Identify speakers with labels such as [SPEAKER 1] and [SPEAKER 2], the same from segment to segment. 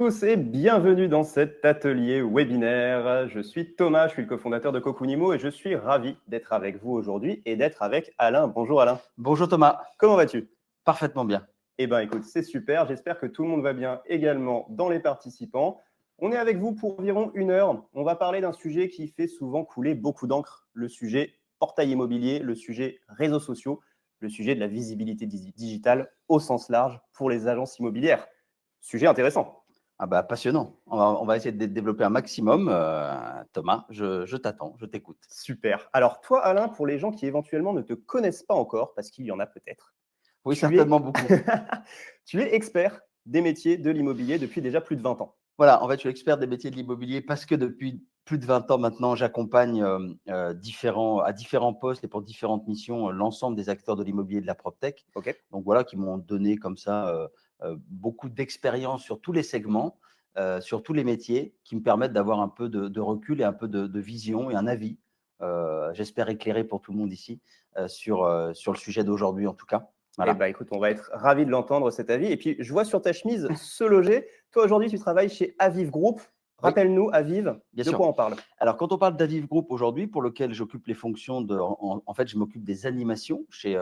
[SPEAKER 1] Tous et bienvenue dans cet atelier webinaire. Je suis Thomas, je suis le cofondateur de Cocunimo et je suis ravi d'être avec vous aujourd'hui et d'être avec Alain. Bonjour Alain.
[SPEAKER 2] Bonjour Thomas.
[SPEAKER 1] Comment vas-tu?
[SPEAKER 2] Parfaitement bien.
[SPEAKER 1] Eh bien écoute, c'est super. J'espère que tout le monde va bien également dans les participants. On est avec vous pour environ 1 heure. On va parler d'un sujet qui fait souvent couler beaucoup d'encre, le sujet portail immobilier, le sujet réseaux sociaux, le sujet de la visibilité digitale au sens large pour les agences immobilières. Sujet intéressant.
[SPEAKER 2] Ah bah, passionnant. On va essayer de développer un maximum. Thomas, je t'attends, je t'écoute.
[SPEAKER 1] Super. Alors toi, Alain, pour les gens qui éventuellement ne te connaissent pas encore, parce qu'il y en a peut-être,
[SPEAKER 2] Oui,
[SPEAKER 1] tu es,
[SPEAKER 2] certainement beaucoup.
[SPEAKER 1] tu es expert des métiers de l'immobilier depuis déjà plus de 20 ans.
[SPEAKER 2] Voilà, en fait, je suis expert des métiers de l'immobilier parce que depuis plus de 20 ans maintenant, j'accompagne à différents postes et pour différentes missions l'ensemble des acteurs de l'immobilier et de la PropTech.
[SPEAKER 1] OK.
[SPEAKER 2] Donc voilà, qui m'ont donné comme ça beaucoup d'expérience sur tous les segments, sur tous les métiers, qui me permettent d'avoir un peu de recul et un peu de vision et un avis, j'espère éclairé pour tout le monde ici, sur le sujet d'aujourd'hui en tout cas.
[SPEAKER 1] Eh
[SPEAKER 2] Voilà.
[SPEAKER 1] bien, écoute, on va être ravis de l'entendre, cet avis. Et puis, je vois sur ta chemise Se Loger. Toi, aujourd'hui, tu travailles chez Aviv Group.
[SPEAKER 2] Oui,
[SPEAKER 1] Rappelle-nous, Aviv,
[SPEAKER 2] bien
[SPEAKER 1] de
[SPEAKER 2] sûr.
[SPEAKER 1] quoi on parle?
[SPEAKER 2] Alors, quand on parle d'Aviv Group aujourd'hui, pour lequel j'occupe les fonctions en fait, je m'occupe des animations chez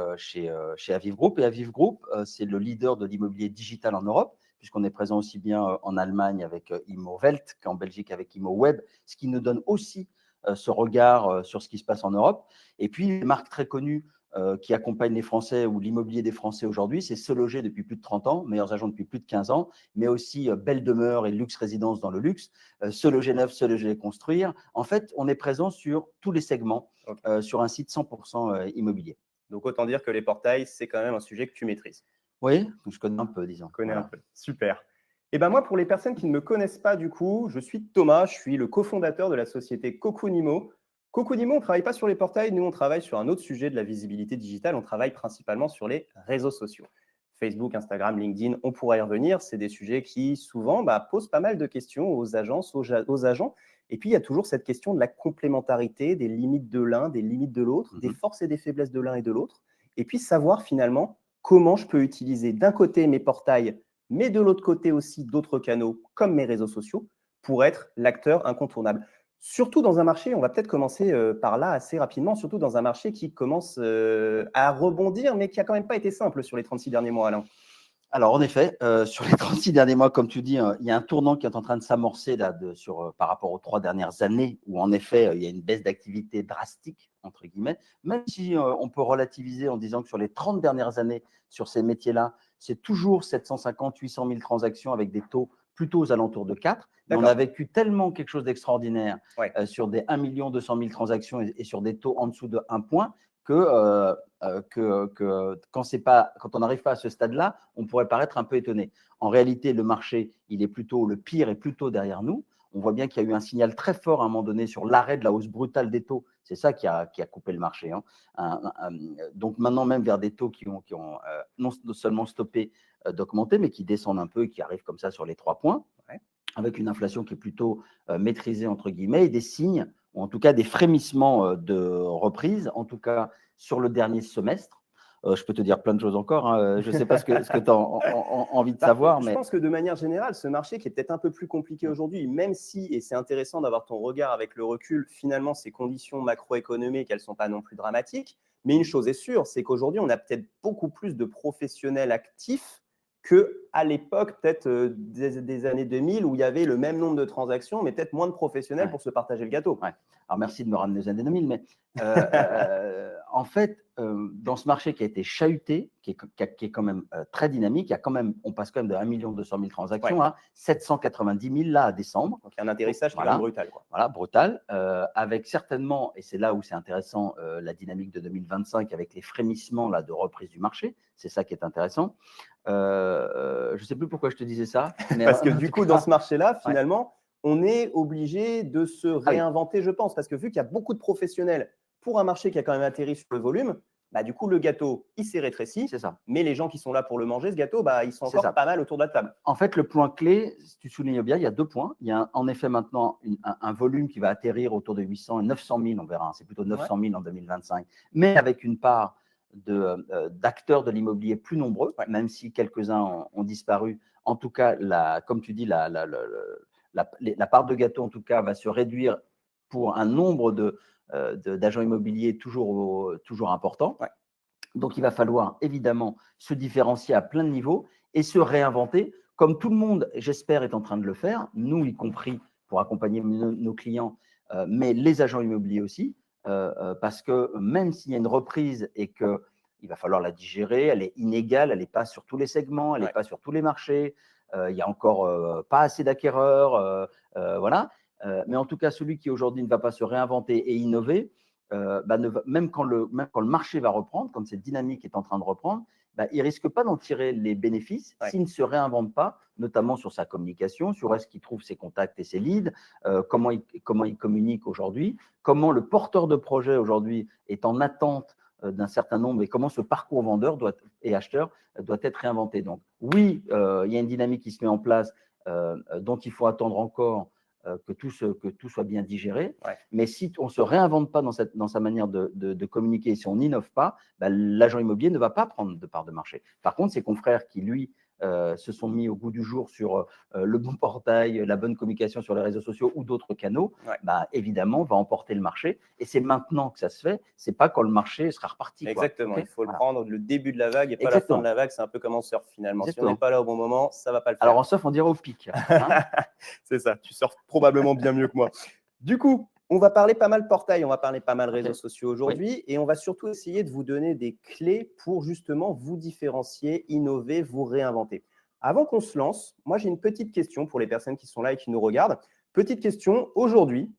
[SPEAKER 2] Aviv Group. Et Aviv Group, c'est le leader de l'immobilier digital en Europe, puisqu'on est présent aussi bien en Allemagne avec ImmoWelt qu'en Belgique avec ImmoWeb, ce qui nous donne aussi ce regard sur ce qui se passe en Europe. Et puis, les marques très connues qui accompagnent les Français ou l'immobilier des Français aujourd'hui, c'est Se Loger depuis plus de 30 ans, Meilleurs Agents depuis plus de 15 ans, mais aussi Belle Demeure et Luxe Résidence dans le luxe, Se Loger Neuf, Se Loger Construire. En fait, on est présent sur tous les segments,
[SPEAKER 1] OK.
[SPEAKER 2] sur un site 100% immobilier.
[SPEAKER 1] Donc, autant dire que les portails, c'est quand même un sujet que tu maîtrises.
[SPEAKER 2] Oui, je connais un peu, disons.
[SPEAKER 1] Connais un
[SPEAKER 2] Voilà.
[SPEAKER 1] peu. Super. Et ben moi, pour les personnes qui ne me connaissent pas du coup, je suis Thomas, je suis le cofondateur de la société Cocunimo. Cocunimo, on ne travaille pas sur les portails, nous on travaille sur un autre sujet de la visibilité digitale, on travaille principalement sur les réseaux sociaux. Facebook, Instagram, LinkedIn, on pourra y revenir, c'est des sujets qui souvent posent pas mal de questions aux agences, aux agents. Et puis il y a toujours cette question de la complémentarité, des limites de l'un, des limites de l'autre, des forces et des faiblesses de l'un et de l'autre. Et puis savoir finalement comment je peux utiliser d'un côté mes portails, mais de l'autre côté aussi d'autres canaux comme mes réseaux sociaux pour être l'acteur incontournable. Surtout dans un marché, on va peut-être commencer par là assez rapidement, surtout dans un marché qui commence à rebondir, mais qui n'a quand même pas été simple sur les 36 derniers mois, Alain.
[SPEAKER 2] Alors, en effet, sur les 36 derniers mois, comme tu dis, il y a un tournant qui est en train de s'amorcer là, par rapport aux 3 dernières années, où en effet, il y a une baisse d'activité drastique, entre guillemets, même si on peut relativiser en disant que sur les 30 dernières années, sur ces métiers-là, c'est toujours 750, 800 000 transactions avec des taux plutôt aux alentours de 4. Mais on a vécu tellement quelque chose d'extraordinaire
[SPEAKER 1] Ouais.
[SPEAKER 2] sur des 1 200 000 transactions et sur des taux en dessous de 1 point que quand on n'arrive pas à ce stade-là, on pourrait paraître un peu étonné. En réalité, le marché, le pire est plutôt derrière nous. On voit bien qu'il y a eu un signal très fort à un moment donné sur l'arrêt de la hausse brutale des taux. C'est ça qui a coupé le marché. Donc maintenant, même vers des taux qui ont non seulement stoppé d'augmenter, mais qui descendent un peu et qui arrivent comme ça sur les 3 points,
[SPEAKER 1] Ouais.
[SPEAKER 2] avec une inflation qui est plutôt maîtrisée, entre guillemets, et des signes, ou en tout cas des frémissements de reprise, en tout cas sur le dernier semestre. Je peux te dire plein de choses encore. Je ne sais pas ce que tu as envie de savoir,
[SPEAKER 1] Je
[SPEAKER 2] mais
[SPEAKER 1] pense que de manière générale, ce marché qui est peut-être un peu plus compliqué aujourd'hui, même si, et c'est intéressant d'avoir ton regard avec le recul, finalement, ces conditions macroéconomiques, elles ne sont pas non plus dramatiques. Mais une chose est sûre, c'est qu'aujourd'hui, on a peut-être beaucoup plus de professionnels actifs qu'à l'époque, peut-être des années 2000, où il y avait le même nombre de transactions, mais peut-être moins de professionnels
[SPEAKER 2] ouais.
[SPEAKER 1] pour se partager le gâteau.
[SPEAKER 2] Ouais. Alors, merci de me ramener aux années 2000, mais en fait, dans ce marché qui a été chahuté, qui est quand même très dynamique, on passe quand même de 1 200 000 transactions
[SPEAKER 1] Ouais.
[SPEAKER 2] à 790 000 là à décembre.
[SPEAKER 1] Donc, il y a un atterrissage qui est quand même brutal, quoi.
[SPEAKER 2] Voilà, brutal, avec certainement, et c'est là où c'est intéressant, la dynamique de 2025 avec les frémissements là, de reprise du marché. C'est ça qui est intéressant. Je ne sais plus pourquoi je te disais ça. Mais
[SPEAKER 1] Parce que du coup, dans ce marché-là,
[SPEAKER 2] ouais.
[SPEAKER 1] finalement, on est obligé de se réinventer, je pense, parce que vu qu'il y a beaucoup de professionnels pour un marché qui a quand même atterri sur le volume, du coup, le gâteau, il s'est rétréci.
[SPEAKER 2] C'est ça.
[SPEAKER 1] Mais les gens qui sont là pour le manger, ce gâteau, ils sont
[SPEAKER 2] C'est
[SPEAKER 1] encore
[SPEAKER 2] ça.
[SPEAKER 1] pas mal autour de la table.
[SPEAKER 2] En fait, le point clé, si tu soulignes bien, il y a 2 points. Il y a en effet maintenant un volume qui va atterrir autour de 800 et 900 000, on verra. C'est plutôt 900 000 en 2025, mais avec une part d'acteurs de l'immobilier plus nombreux, même si quelques-uns ont disparu en tout cas, comme tu dis, la part de gâteau, en tout cas, va se réduire pour un nombre d'agents immobiliers toujours important.
[SPEAKER 1] Ouais.
[SPEAKER 2] Donc, il va falloir évidemment se différencier à plein de niveaux et se réinventer, comme tout le monde, j'espère, est en train de le faire, nous y compris pour accompagner nos clients, mais les agents immobiliers aussi, parce que même s'il y a une reprise et qu'il va falloir la digérer, elle est inégale, elle n'est pas sur tous les segments, elle n'est pas sur tous les marchés, il n'y a encore pas assez d'acquéreurs, voilà. Mais en tout cas, celui qui aujourd'hui ne va pas se réinventer et innover, même quand le marché va reprendre, quand cette dynamique est en train de reprendre, il ne risque pas d'en tirer les bénéfices s'il ne se réinvente pas, notamment sur sa communication, sur est-ce qu'il trouve ses contacts et ses leads, comment il communique aujourd'hui, comment le porteur de projet aujourd'hui est en attente d'un certain nombre et comment ce parcours vendeur et acheteur doit être réinventé. Donc oui, il y a une dynamique qui se met en place dont il faut attendre encore que tout soit bien digéré.
[SPEAKER 1] Ouais.
[SPEAKER 2] Mais si on ne se réinvente pas dans sa manière de communiquer, si on n'innove pas, l'agent immobilier ne va pas prendre de part de marché. Par contre, ses confrères qui, lui, se sont mis au goût du jour sur le bon portail, la bonne communication sur les réseaux sociaux ou d'autres canaux, évidemment, va emporter le marché. Et c'est maintenant que ça se fait, c'est pas quand le marché sera reparti.
[SPEAKER 1] Exactement,
[SPEAKER 2] Okay,
[SPEAKER 1] il faut le prendre le début de la vague et pas la fin
[SPEAKER 2] Exactement.
[SPEAKER 1] de la vague. C'est un peu comme en surf finalement.
[SPEAKER 2] Exactement.
[SPEAKER 1] Si on n'est pas là au bon moment, ça ne va pas le faire.
[SPEAKER 2] Alors en surf, on dirait au pic. Hein.
[SPEAKER 1] C'est ça, tu surfes probablement bien mieux que moi. Du coup, on va parler pas mal portail, on va parler pas mal réseaux sociaux aujourd'hui et on va surtout essayer de vous donner des clés pour justement vous différencier, innover, vous réinventer. Avant qu'on se lance, moi j'ai une petite question pour les personnes qui sont là et qui nous regardent. Petite question, aujourd'hui,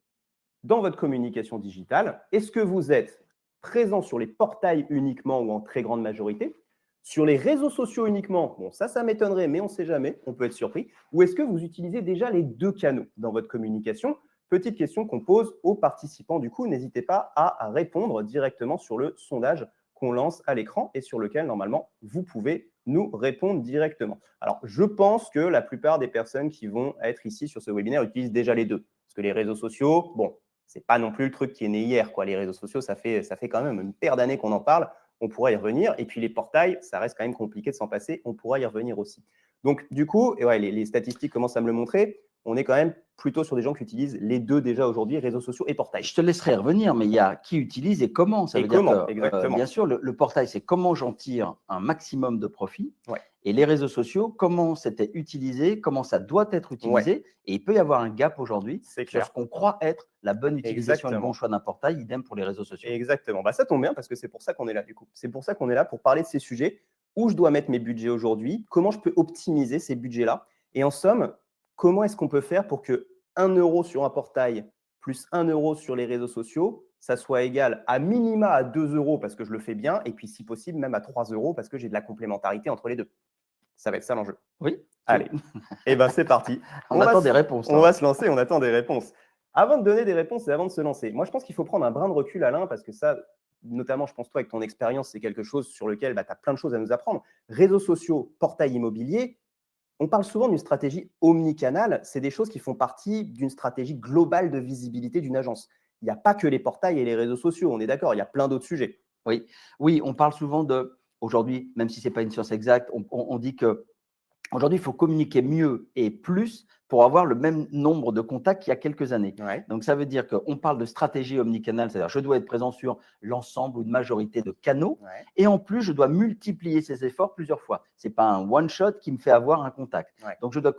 [SPEAKER 1] dans votre communication digitale, est-ce que vous êtes présent sur les portails uniquement ou en très grande majorité? Sur les réseaux sociaux uniquement? Bon, ça m'étonnerait, mais on ne sait jamais, on peut être surpris. Ou est-ce que vous utilisez déjà les deux canaux dans votre communication? Petite question qu'on pose aux participants. Du coup, n'hésitez pas à répondre directement sur le sondage qu'on lance à l'écran et sur lequel, normalement, vous pouvez nous répondre directement. Alors, je pense que la plupart des personnes qui vont être ici sur ce webinaire utilisent déjà les deux. Parce que les réseaux sociaux, bon, c'est pas non plus le truc qui est né hier, quoi. Les réseaux sociaux, ça fait quand même une paire d'années qu'on en parle. On pourra y revenir. Et puis les portails, ça reste quand même compliqué de s'en passer. On pourra y revenir aussi. Donc, du coup, et ouais, les statistiques commencent à me le montrer. On est quand même plutôt sur des gens qui utilisent les deux déjà aujourd'hui, réseaux sociaux et portail.
[SPEAKER 2] Je te laisserai revenir, mais il y a qui utilise et comment. Ça veut dire que, bien sûr, le portail, c'est comment j'en tire un maximum de profit.
[SPEAKER 1] Ouais.
[SPEAKER 2] Et les réseaux sociaux, comment c'était utilisé, comment ça doit être utilisé. Ouais. Et il peut y avoir un gap aujourd'hui sur ce qu'on croit être la bonne utilisation et le bon choix d'un portail. Idem pour les réseaux sociaux.
[SPEAKER 1] Exactement. Ça tombe bien parce que c'est pour ça qu'on est là, du coup. C'est pour ça qu'on est là pour parler de ces sujets. Où je dois mettre mes budgets aujourd'hui, comment je peux optimiser ces budgets-là. Et en somme, comment est-ce qu'on peut faire pour que 1 euro sur un portail plus 1 euro sur les réseaux sociaux, ça soit égal à minima à 2 euros parce que je le fais bien, et puis si possible même à 3 euros parce que j'ai de la complémentarité entre les deux. Ça va être ça l'enjeu.
[SPEAKER 2] Oui.
[SPEAKER 1] Allez, et c'est parti.
[SPEAKER 2] On attend des réponses.
[SPEAKER 1] On va se lancer, on attend des réponses. Avant de donner des réponses et avant de se lancer, moi je pense qu'il faut prendre un brin de recul, Alain, parce que ça, notamment, je pense toi avec ton expérience, c'est quelque chose sur lequel tu as plein de choses à nous apprendre. Réseaux sociaux, portail immobilier, on parle souvent d'une stratégie omnicanale. C'est des choses qui font partie d'une stratégie globale de visibilité d'une agence. Il n'y a pas que les portails et les réseaux sociaux, on est d'accord, il y a plein d'autres sujets.
[SPEAKER 2] Oui, on parle souvent aujourd'hui, même si ce n'est pas une science exacte, on dit que aujourd'hui, il faut communiquer mieux et plus pour avoir le même nombre de contacts qu'il y a quelques années.
[SPEAKER 1] Ouais.
[SPEAKER 2] Donc, ça veut dire qu'on parle de stratégie omnicanale, c'est-à-dire je dois être présent sur l'ensemble ou une majorité de canaux.
[SPEAKER 1] Ouais.
[SPEAKER 2] Et en plus, je dois multiplier ces efforts plusieurs fois. Ce n'est pas un one-shot qui me fait avoir un contact.
[SPEAKER 1] Ouais.
[SPEAKER 2] Donc, je dois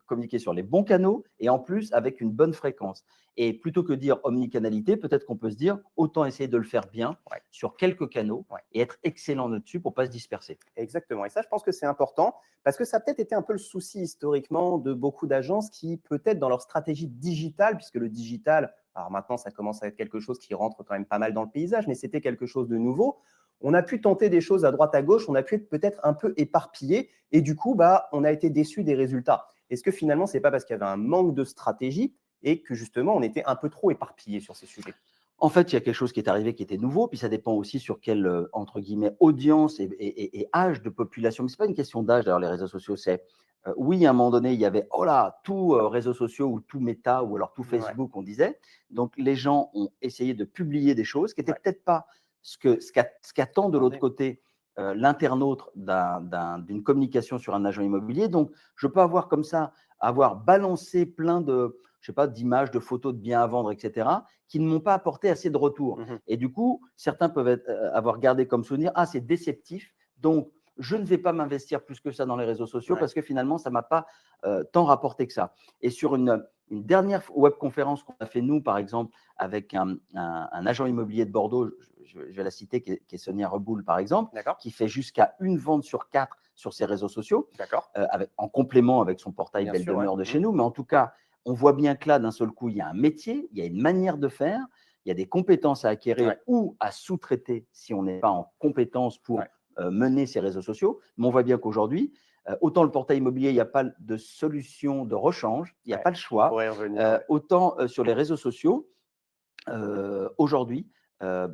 [SPEAKER 2] communiquer sur les bons canaux et en plus avec une bonne fréquence. Et plutôt que dire omnicanalité, peut-être qu'on peut se dire autant essayer de le faire bien sur quelques canaux et être excellent là-dessus pour ne pas se disperser.
[SPEAKER 1] Exactement. Et ça, je pense que c'est important parce que ça a peut-être été un peu le souci historiquement de beaucoup d'agences qui, peut-être dans leur stratégie digitale, puisque le digital, alors maintenant, ça commence à être quelque chose qui rentre quand même pas mal dans le paysage, mais c'était quelque chose de nouveau. On a pu tenter des choses à droite, à gauche, on a pu être peut-être un peu éparpillé et du coup, on a été déçu des résultats. Est-ce que finalement, ce n'est pas parce qu'il y avait un manque de stratégie et que justement, on était un peu trop éparpillé sur ces sujets?
[SPEAKER 2] En fait, il y a quelque chose qui est arrivé qui était nouveau, puis ça dépend aussi sur quelle, entre guillemets, audience et âge de population. Mais ce n'est pas une question d'âge, d'ailleurs, les réseaux sociaux. C'est, oui, à un moment donné, il y avait, tout réseaux sociaux ou tout Meta ou alors tout Facebook, on disait. Donc, les gens ont essayé de publier des choses qui n'étaient peut-être pas ce qu'attend de l'autre côté l'internaute d'une communication sur un agent immobilier. Donc, je peux avoir comme ça, avoir balancé plein de, je sais pas, d'images, de photos de biens à vendre, etc., qui ne m'ont pas apporté assez de retour. Et du coup, certains peuvent avoir gardé comme souvenir, ah, c'est déceptif, donc je ne vais pas m'investir plus que ça dans les réseaux sociaux parce que finalement, ça ne m'a pas tant rapporté que ça. Et sur une dernière webconférence qu'on a fait, nous, par exemple, avec un agent immobilier de Bordeaux, je vais la citer, qui est Sonia Reboul, par exemple, qui fait jusqu'à 1 vente sur 4 sur ses réseaux sociaux, en complément avec son portail Belle Demeure de chez nous. Mais en tout cas, on voit bien que là, d'un seul coup, il y a un métier, il y a une manière de faire, il y a des compétences à acquérir ou à sous-traiter si on n'est pas en compétence pour mener ces réseaux sociaux. Mais on voit bien qu'aujourd'hui, autant le portail immobilier, il n'y a pas de solution de rechange, il n'y a pas le choix. Autant sur les réseaux sociaux, aujourd'hui,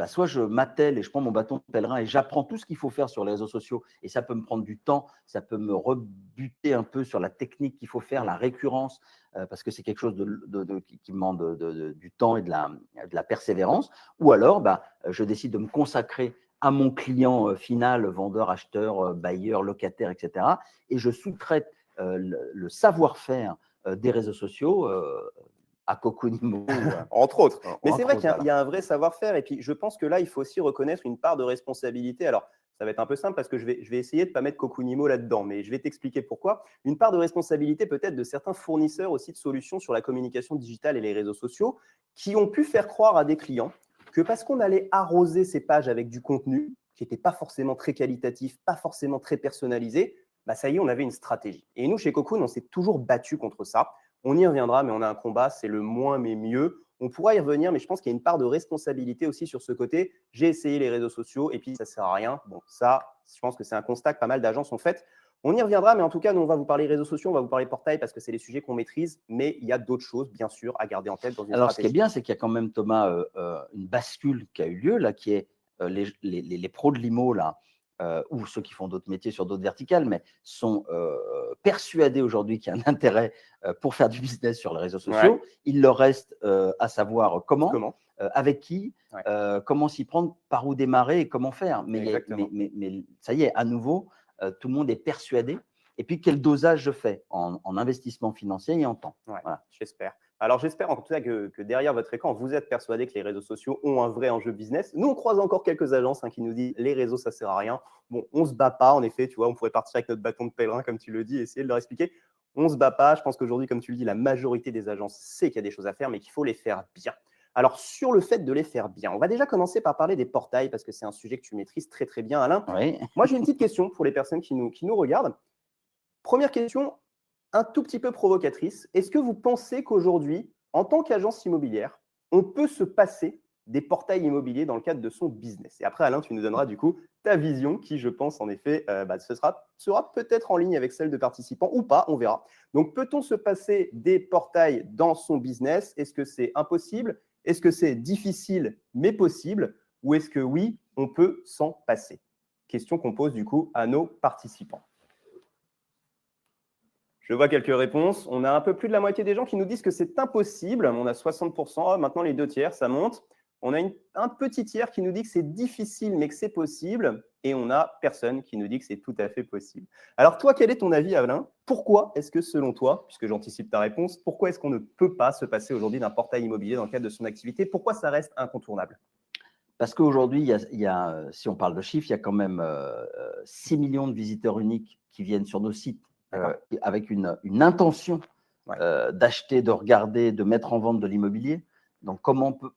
[SPEAKER 2] soit je m'attelle et je prends mon bâton de pèlerin et j'apprends tout ce qu'il faut faire sur les réseaux sociaux, et ça peut me prendre du temps, ça peut me rebuter un peu sur la technique qu'il faut faire, la récurrence, parce que c'est quelque chose qui demande du temps et de la persévérance. Ou alors, je décide de me consacrer à mon client final, vendeur, acheteur, bailleur, locataire, etc. Et je sous-traite le savoir-faire des réseaux sociaux à Coconimo.
[SPEAKER 1] Entre autres. Mais c'est vrai qu'il y a un vrai savoir-faire. Et puis, je pense que là, il faut aussi reconnaître une part de responsabilité. Alors, ça va être un peu simple parce que je vais essayer de ne pas mettre Coconimo là-dedans, mais je vais t'expliquer pourquoi. Une part de responsabilité peut-être de certains fournisseurs aussi de solutions sur la communication digitale et les réseaux sociaux qui ont pu faire croire à des clients que parce qu'on allait arroser ces pages avec du contenu qui n'était pas forcément très qualitatif, pas forcément très personnalisé, ça y est, on avait une stratégie. Et nous, chez Cocoon, on s'est toujours battu contre ça. On y reviendra, mais on a un combat, c'est le moins mais mieux. On pourra y revenir, mais je pense qu'il y a une part de responsabilité aussi sur ce côté. J'ai essayé les réseaux sociaux et puis ça ne sert à rien. Bon, ça, je pense que c'est un constat que pas mal d'agences ont fait. On y reviendra, mais en tout cas, nous, on va vous parler réseaux sociaux, on va vous parler portail parce que c'est les sujets qu'on maîtrise, mais il y a d'autres choses, bien sûr, à garder en tête dans une stratégie.
[SPEAKER 2] Alors, ce qui est bien, c'est qu'il y a quand même, Thomas, une bascule qui a eu lieu, là, qui est les pros de l'IMO, là, ou ceux qui font d'autres métiers sur d'autres verticales, mais sont persuadés aujourd'hui qu'il y a un intérêt pour faire du business sur les réseaux sociaux. Il leur reste à savoir comment avec qui, comment s'y prendre, par où démarrer et comment faire. Mais ça y est, à nouveau, tout le monde est persuadé. Et puis, quel dosage je fais en investissement financier et en temps.
[SPEAKER 1] Voilà. J'espère. Alors, j'espère en tout cas que derrière votre écran, vous êtes persuadé que les réseaux sociaux ont un vrai enjeu business. Nous, on croise encore quelques agences qui nous disent les réseaux, ça ne sert à rien. Bon, on ne se bat pas, en effet, tu vois, on pourrait partir avec notre bâton de pèlerin, comme tu le dis, et essayer de leur expliquer. On ne se bat pas. Je pense qu'aujourd'hui, comme tu le dis, la majorité des agences sait qu'il y a des choses à faire, mais qu'il faut les faire bien. Alors, sur le fait de les faire bien, on va déjà commencer par parler des portails, parce que c'est un sujet que tu maîtrises très, très bien, Alain. Moi, j'ai une petite question pour les personnes qui nous regardent. Première question, un tout petit peu provocatrice. Est-ce que vous pensez qu'aujourd'hui, en tant qu'agence immobilière, on peut se passer des portails immobiliers dans le cadre de son business? Et après, Alain, tu nous donneras du coup ta vision qui, je pense, en effet, sera peut-être en ligne avec celle de participants ou pas, on verra. Donc, peut-on se passer des portails dans son business? Est-ce que c'est impossible? Est-ce que c'est difficile mais possible? Ou est-ce que oui, on peut s'en passer? Question qu'on pose du coup à nos participants. Je vois quelques réponses. On a un peu plus de la moitié des gens qui nous disent que c'est impossible. On a 60%. Oh, maintenant, les 2/3, ça monte. On a un petit tiers qui nous dit que c'est difficile, mais que c'est possible. Et on a personne qui nous dit que c'est tout à fait possible. Alors, toi, quel est ton avis, Alain? Pourquoi est-ce que, selon toi, puisque j'anticipe ta réponse, pourquoi est-ce qu'on ne peut pas se passer aujourd'hui d'un portail immobilier dans le cadre de son activité? Pourquoi ça reste incontournable?
[SPEAKER 2] Parce qu'aujourd'hui, si on parle de chiffres, il y a quand même 6 millions de visiteurs uniques qui viennent sur nos sites avec une intention d'acheter, de regarder, de mettre en vente de l'immobilier. Donc, comment on peut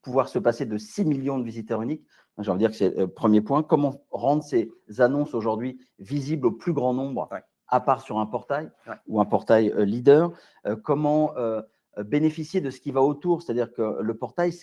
[SPEAKER 2] pouvoir se passer de 6 millions de visiteurs uniques? J'ai envie de dire que c'est le premier point. Comment rendre ces annonces aujourd'hui visibles au plus grand nombre, à part sur un portail ou un portail leader? Comment bénéficier de ce qui va autour? C'est-à-dire que le portail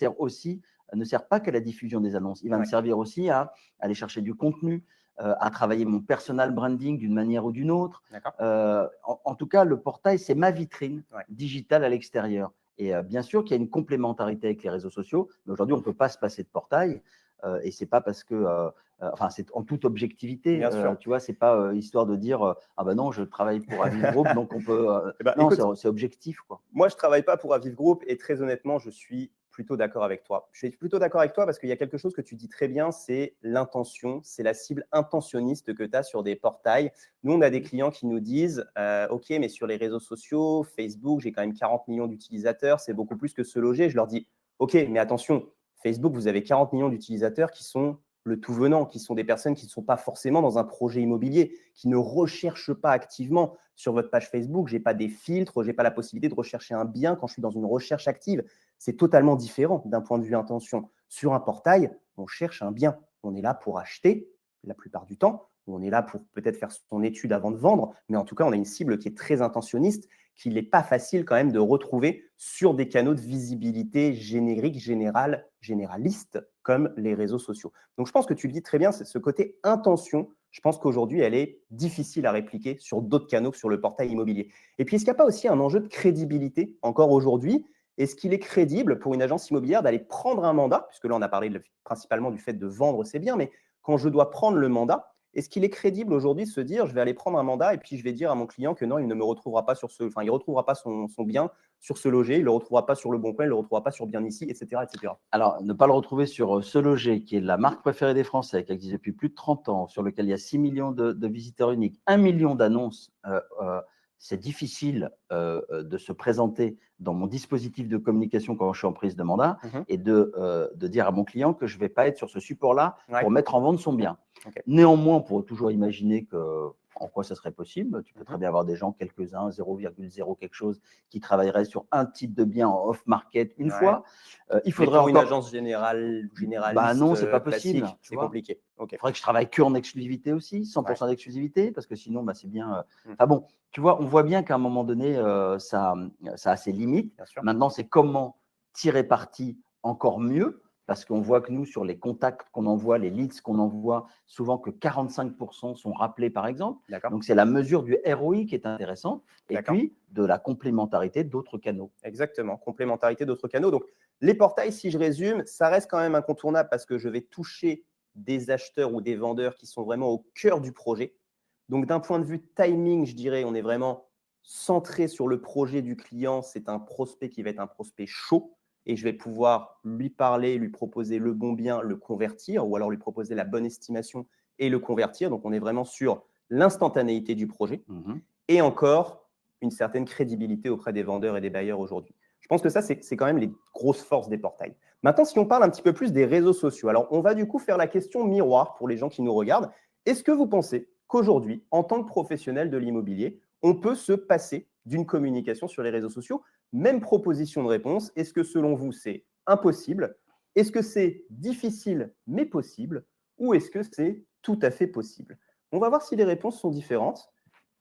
[SPEAKER 2] ne sert pas qu'à la diffusion des annonces. Il va me servir aussi à aller chercher du contenu, à travailler mon personal branding d'une manière ou d'une autre. En tout cas, le portail, c'est ma vitrine digitale à l'extérieur. Et bien sûr qu'il y a une complémentarité avec les réseaux sociaux, mais aujourd'hui, on ne peut pas se passer de portail. Et ce n'est pas parce que, c'est en toute objectivité, tu vois, ce n'est pas histoire de dire ah ben non, je travaille pour Aviv Group, donc on peut. Non, c'est objectif, quoi.
[SPEAKER 1] Moi, je ne travaille pas pour Aviv Group et très honnêtement, je suis plutôt d'accord avec toi. Je suis plutôt d'accord avec toi parce qu'il y a quelque chose que tu dis très bien, c'est l'intention, c'est la cible intentionniste que tu as sur des portails. Nous, on a des clients qui nous disent OK, mais sur les réseaux sociaux, Facebook, j'ai quand même 40 millions d'utilisateurs, c'est beaucoup plus que se loger. Je leur dis OK, mais attention, Facebook, vous avez 40 millions d'utilisateurs qui sont le tout venant, qui sont des personnes qui ne sont pas forcément dans un projet immobilier, qui ne recherchent pas activement sur votre page Facebook. Je n'ai pas des filtres, je n'ai pas la possibilité de rechercher un bien quand je suis dans une recherche active. C'est totalement différent d'un point de vue intention. Sur un portail, on cherche un bien. On est là pour acheter la plupart du temps. On est là pour peut-être faire son étude avant de vendre, mais en tout cas, on a une cible qui est très intentionniste, qu'il n'est pas facile quand même de retrouver sur des canaux de visibilité générique, généraliste, comme les réseaux sociaux. Donc, je pense que tu le dis très bien, c'est ce côté intention. Je pense qu'aujourd'hui, elle est difficile à répliquer sur d'autres canaux que sur le portail immobilier. Et puis, est-ce qu'il n'y a pas aussi un enjeu de crédibilité encore aujourd'hui? Est-ce qu'il est crédible pour une agence immobilière d'aller prendre un mandat, puisque là, on a parlé principalement du fait de vendre ses biens, mais quand je dois prendre le mandat, est-ce qu'il est crédible aujourd'hui de se dire, je vais aller prendre un mandat et puis je vais dire à mon client que non, il ne me retrouvera pas il retrouvera pas son bien sur ce loger, il ne le retrouvera pas sur Le Bon Coin, il ne le retrouvera pas sur Bien Ici, etc., etc.
[SPEAKER 2] Alors, ne pas le retrouver sur Se Loger, qui est la marque préférée des Français, qui existe depuis plus de 30 ans, sur lequel il y a 6 millions de visiteurs uniques, 1 million d'annonces, c'est difficile de se présenter dans mon dispositif de communication quand je suis en prise de mandat et de dire à mon client que je ne vais pas être sur ce support-là pour mettre en vente son bien.
[SPEAKER 1] Okay.
[SPEAKER 2] Néanmoins, on pourrait toujours imaginer en quoi ça serait possible. Tu peux très bien avoir des gens, quelques-uns, 0,0 quelque chose, qui travailleraient sur un type de bien en off-market une fois.
[SPEAKER 1] Il faudrait pour une agence généraliste.
[SPEAKER 2] Bah non, c'est pas possible.
[SPEAKER 1] C'est compliqué. Okay.
[SPEAKER 2] Il faudrait que je travaille que en exclusivité aussi, 100% d'exclusivité, parce que sinon, bah, c'est bien. Enfin bon, tu vois, on voit bien qu'à un moment donné, ça a ses limites. Maintenant, c'est comment tirer parti encore mieux. Parce qu'on voit que nous, sur les contacts qu'on envoie, les leads qu'on envoie, souvent que 45% sont rappelés, par exemple. Donc, c'est la mesure du ROI qui est intéressante. Et puis, de la complémentarité d'autres canaux.
[SPEAKER 1] Exactement, complémentarité d'autres canaux. Donc, les portails, si je résume, ça reste quand même incontournable parce que je vais toucher des acheteurs ou des vendeurs qui sont vraiment au cœur du projet. Donc, d'un point de vue timing, je dirais, on est vraiment centré sur le projet du client. C'est un prospect qui va être un prospect chaud et je vais pouvoir lui parler, lui proposer le bon bien, le convertir ou alors lui proposer la bonne estimation et le convertir. Donc, on est vraiment sur l'instantanéité du projet et encore une certaine crédibilité auprès des vendeurs et des bailleurs aujourd'hui. Je pense que ça, c'est quand même les grosses forces des portails. Maintenant, si on parle un petit peu plus des réseaux sociaux, alors on va du coup faire la question miroir pour les gens qui nous regardent. Est-ce que vous pensez qu'aujourd'hui, en tant que professionnel de l'immobilier, on peut se passer d'une communication sur les réseaux sociaux? Même proposition de réponse. Est-ce que selon vous, c'est impossible? Est-ce que c'est difficile mais possible? Ou est-ce que c'est tout à fait possible? On va voir si les réponses sont différentes.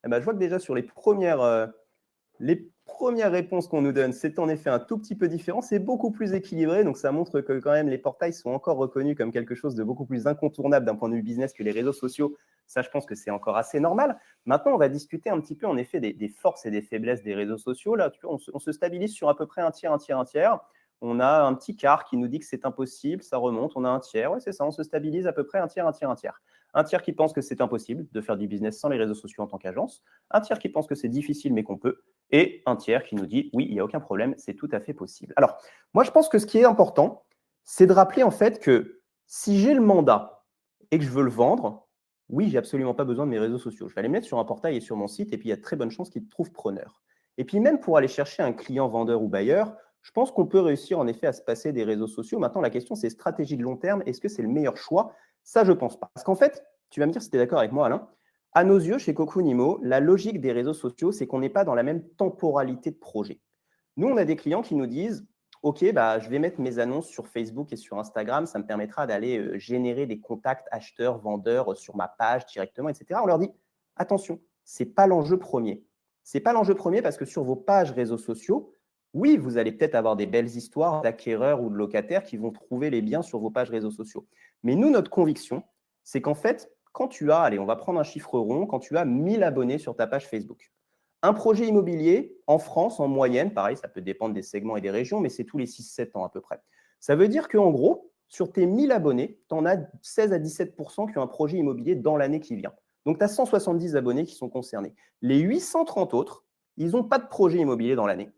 [SPEAKER 1] Eh ben, je vois que déjà sur les premières réponses qu'on nous donne, c'est en effet un tout petit peu différent. C'est beaucoup plus équilibré. Donc, ça montre que quand même les portails sont encore reconnus comme quelque chose de beaucoup plus incontournable d'un point de vue business que les réseaux sociaux. Ça, je pense que c'est encore assez normal. Maintenant, on va discuter un petit peu en effet des forces et des faiblesses des réseaux sociaux. Là, on se stabilise sur à peu près un tiers, un tiers, un tiers. On a un petit quart qui nous dit que c'est impossible, ça remonte. On a un tiers, ouais, c'est ça, on se stabilise à peu près un tiers, un tiers, un tiers. Un tiers qui pense que c'est impossible de faire du business sans les réseaux sociaux en tant qu'agence. Un tiers qui pense que c'est difficile mais qu'on peut. Et un tiers qui nous dit oui, il n'y a aucun problème, c'est tout à fait possible. Alors, moi, je pense que ce qui est important, c'est de rappeler en fait que si j'ai le mandat et que je veux le vendre, oui, j'ai absolument pas besoin de mes réseaux sociaux. Je vais aller me mettre sur un portail et sur mon site et puis il y a de très bonnes chances qu'ils trouvent preneur. Et puis même pour aller chercher un client vendeur ou bailleur, je pense qu'on peut réussir en effet à se passer des réseaux sociaux. Maintenant, la question, c'est stratégie de long terme. Est-ce que c'est le meilleur choix? Ça, je ne pense pas. Parce qu'en fait, tu vas me dire si tu es d'accord avec moi, Alain, à nos yeux, chez Cocunimo, la logique des réseaux sociaux, c'est qu'on n'est pas dans la même temporalité de projet. Nous, on a des clients qui nous disent « Ok, bah, je vais mettre mes annonces sur Facebook et sur Instagram, ça me permettra d'aller générer des contacts acheteurs, vendeurs sur ma page directement, etc. » On leur dit « Attention, ce n'est pas l'enjeu premier. Ce n'est pas l'enjeu premier parce que sur vos pages réseaux sociaux, oui, vous allez peut-être avoir des belles histoires d'acquéreurs ou de locataires qui vont trouver les biens sur vos pages réseaux sociaux. Mais nous, notre conviction, c'est qu'en fait, quand tu as, allez, on va prendre un chiffre rond, quand tu as 1000 abonnés sur ta page Facebook, un projet immobilier en France, en moyenne, pareil, ça peut dépendre des segments et des régions, mais c'est tous les 6-7 ans à peu près. Ça veut dire qu'en gros, sur tes 1000 abonnés, tu en as 16 à 17% qui ont un projet immobilier dans l'année qui vient. Donc, tu as 170 abonnés qui sont concernés. Les 830 autres, ils n'ont pas de projet immobilier dans l'année.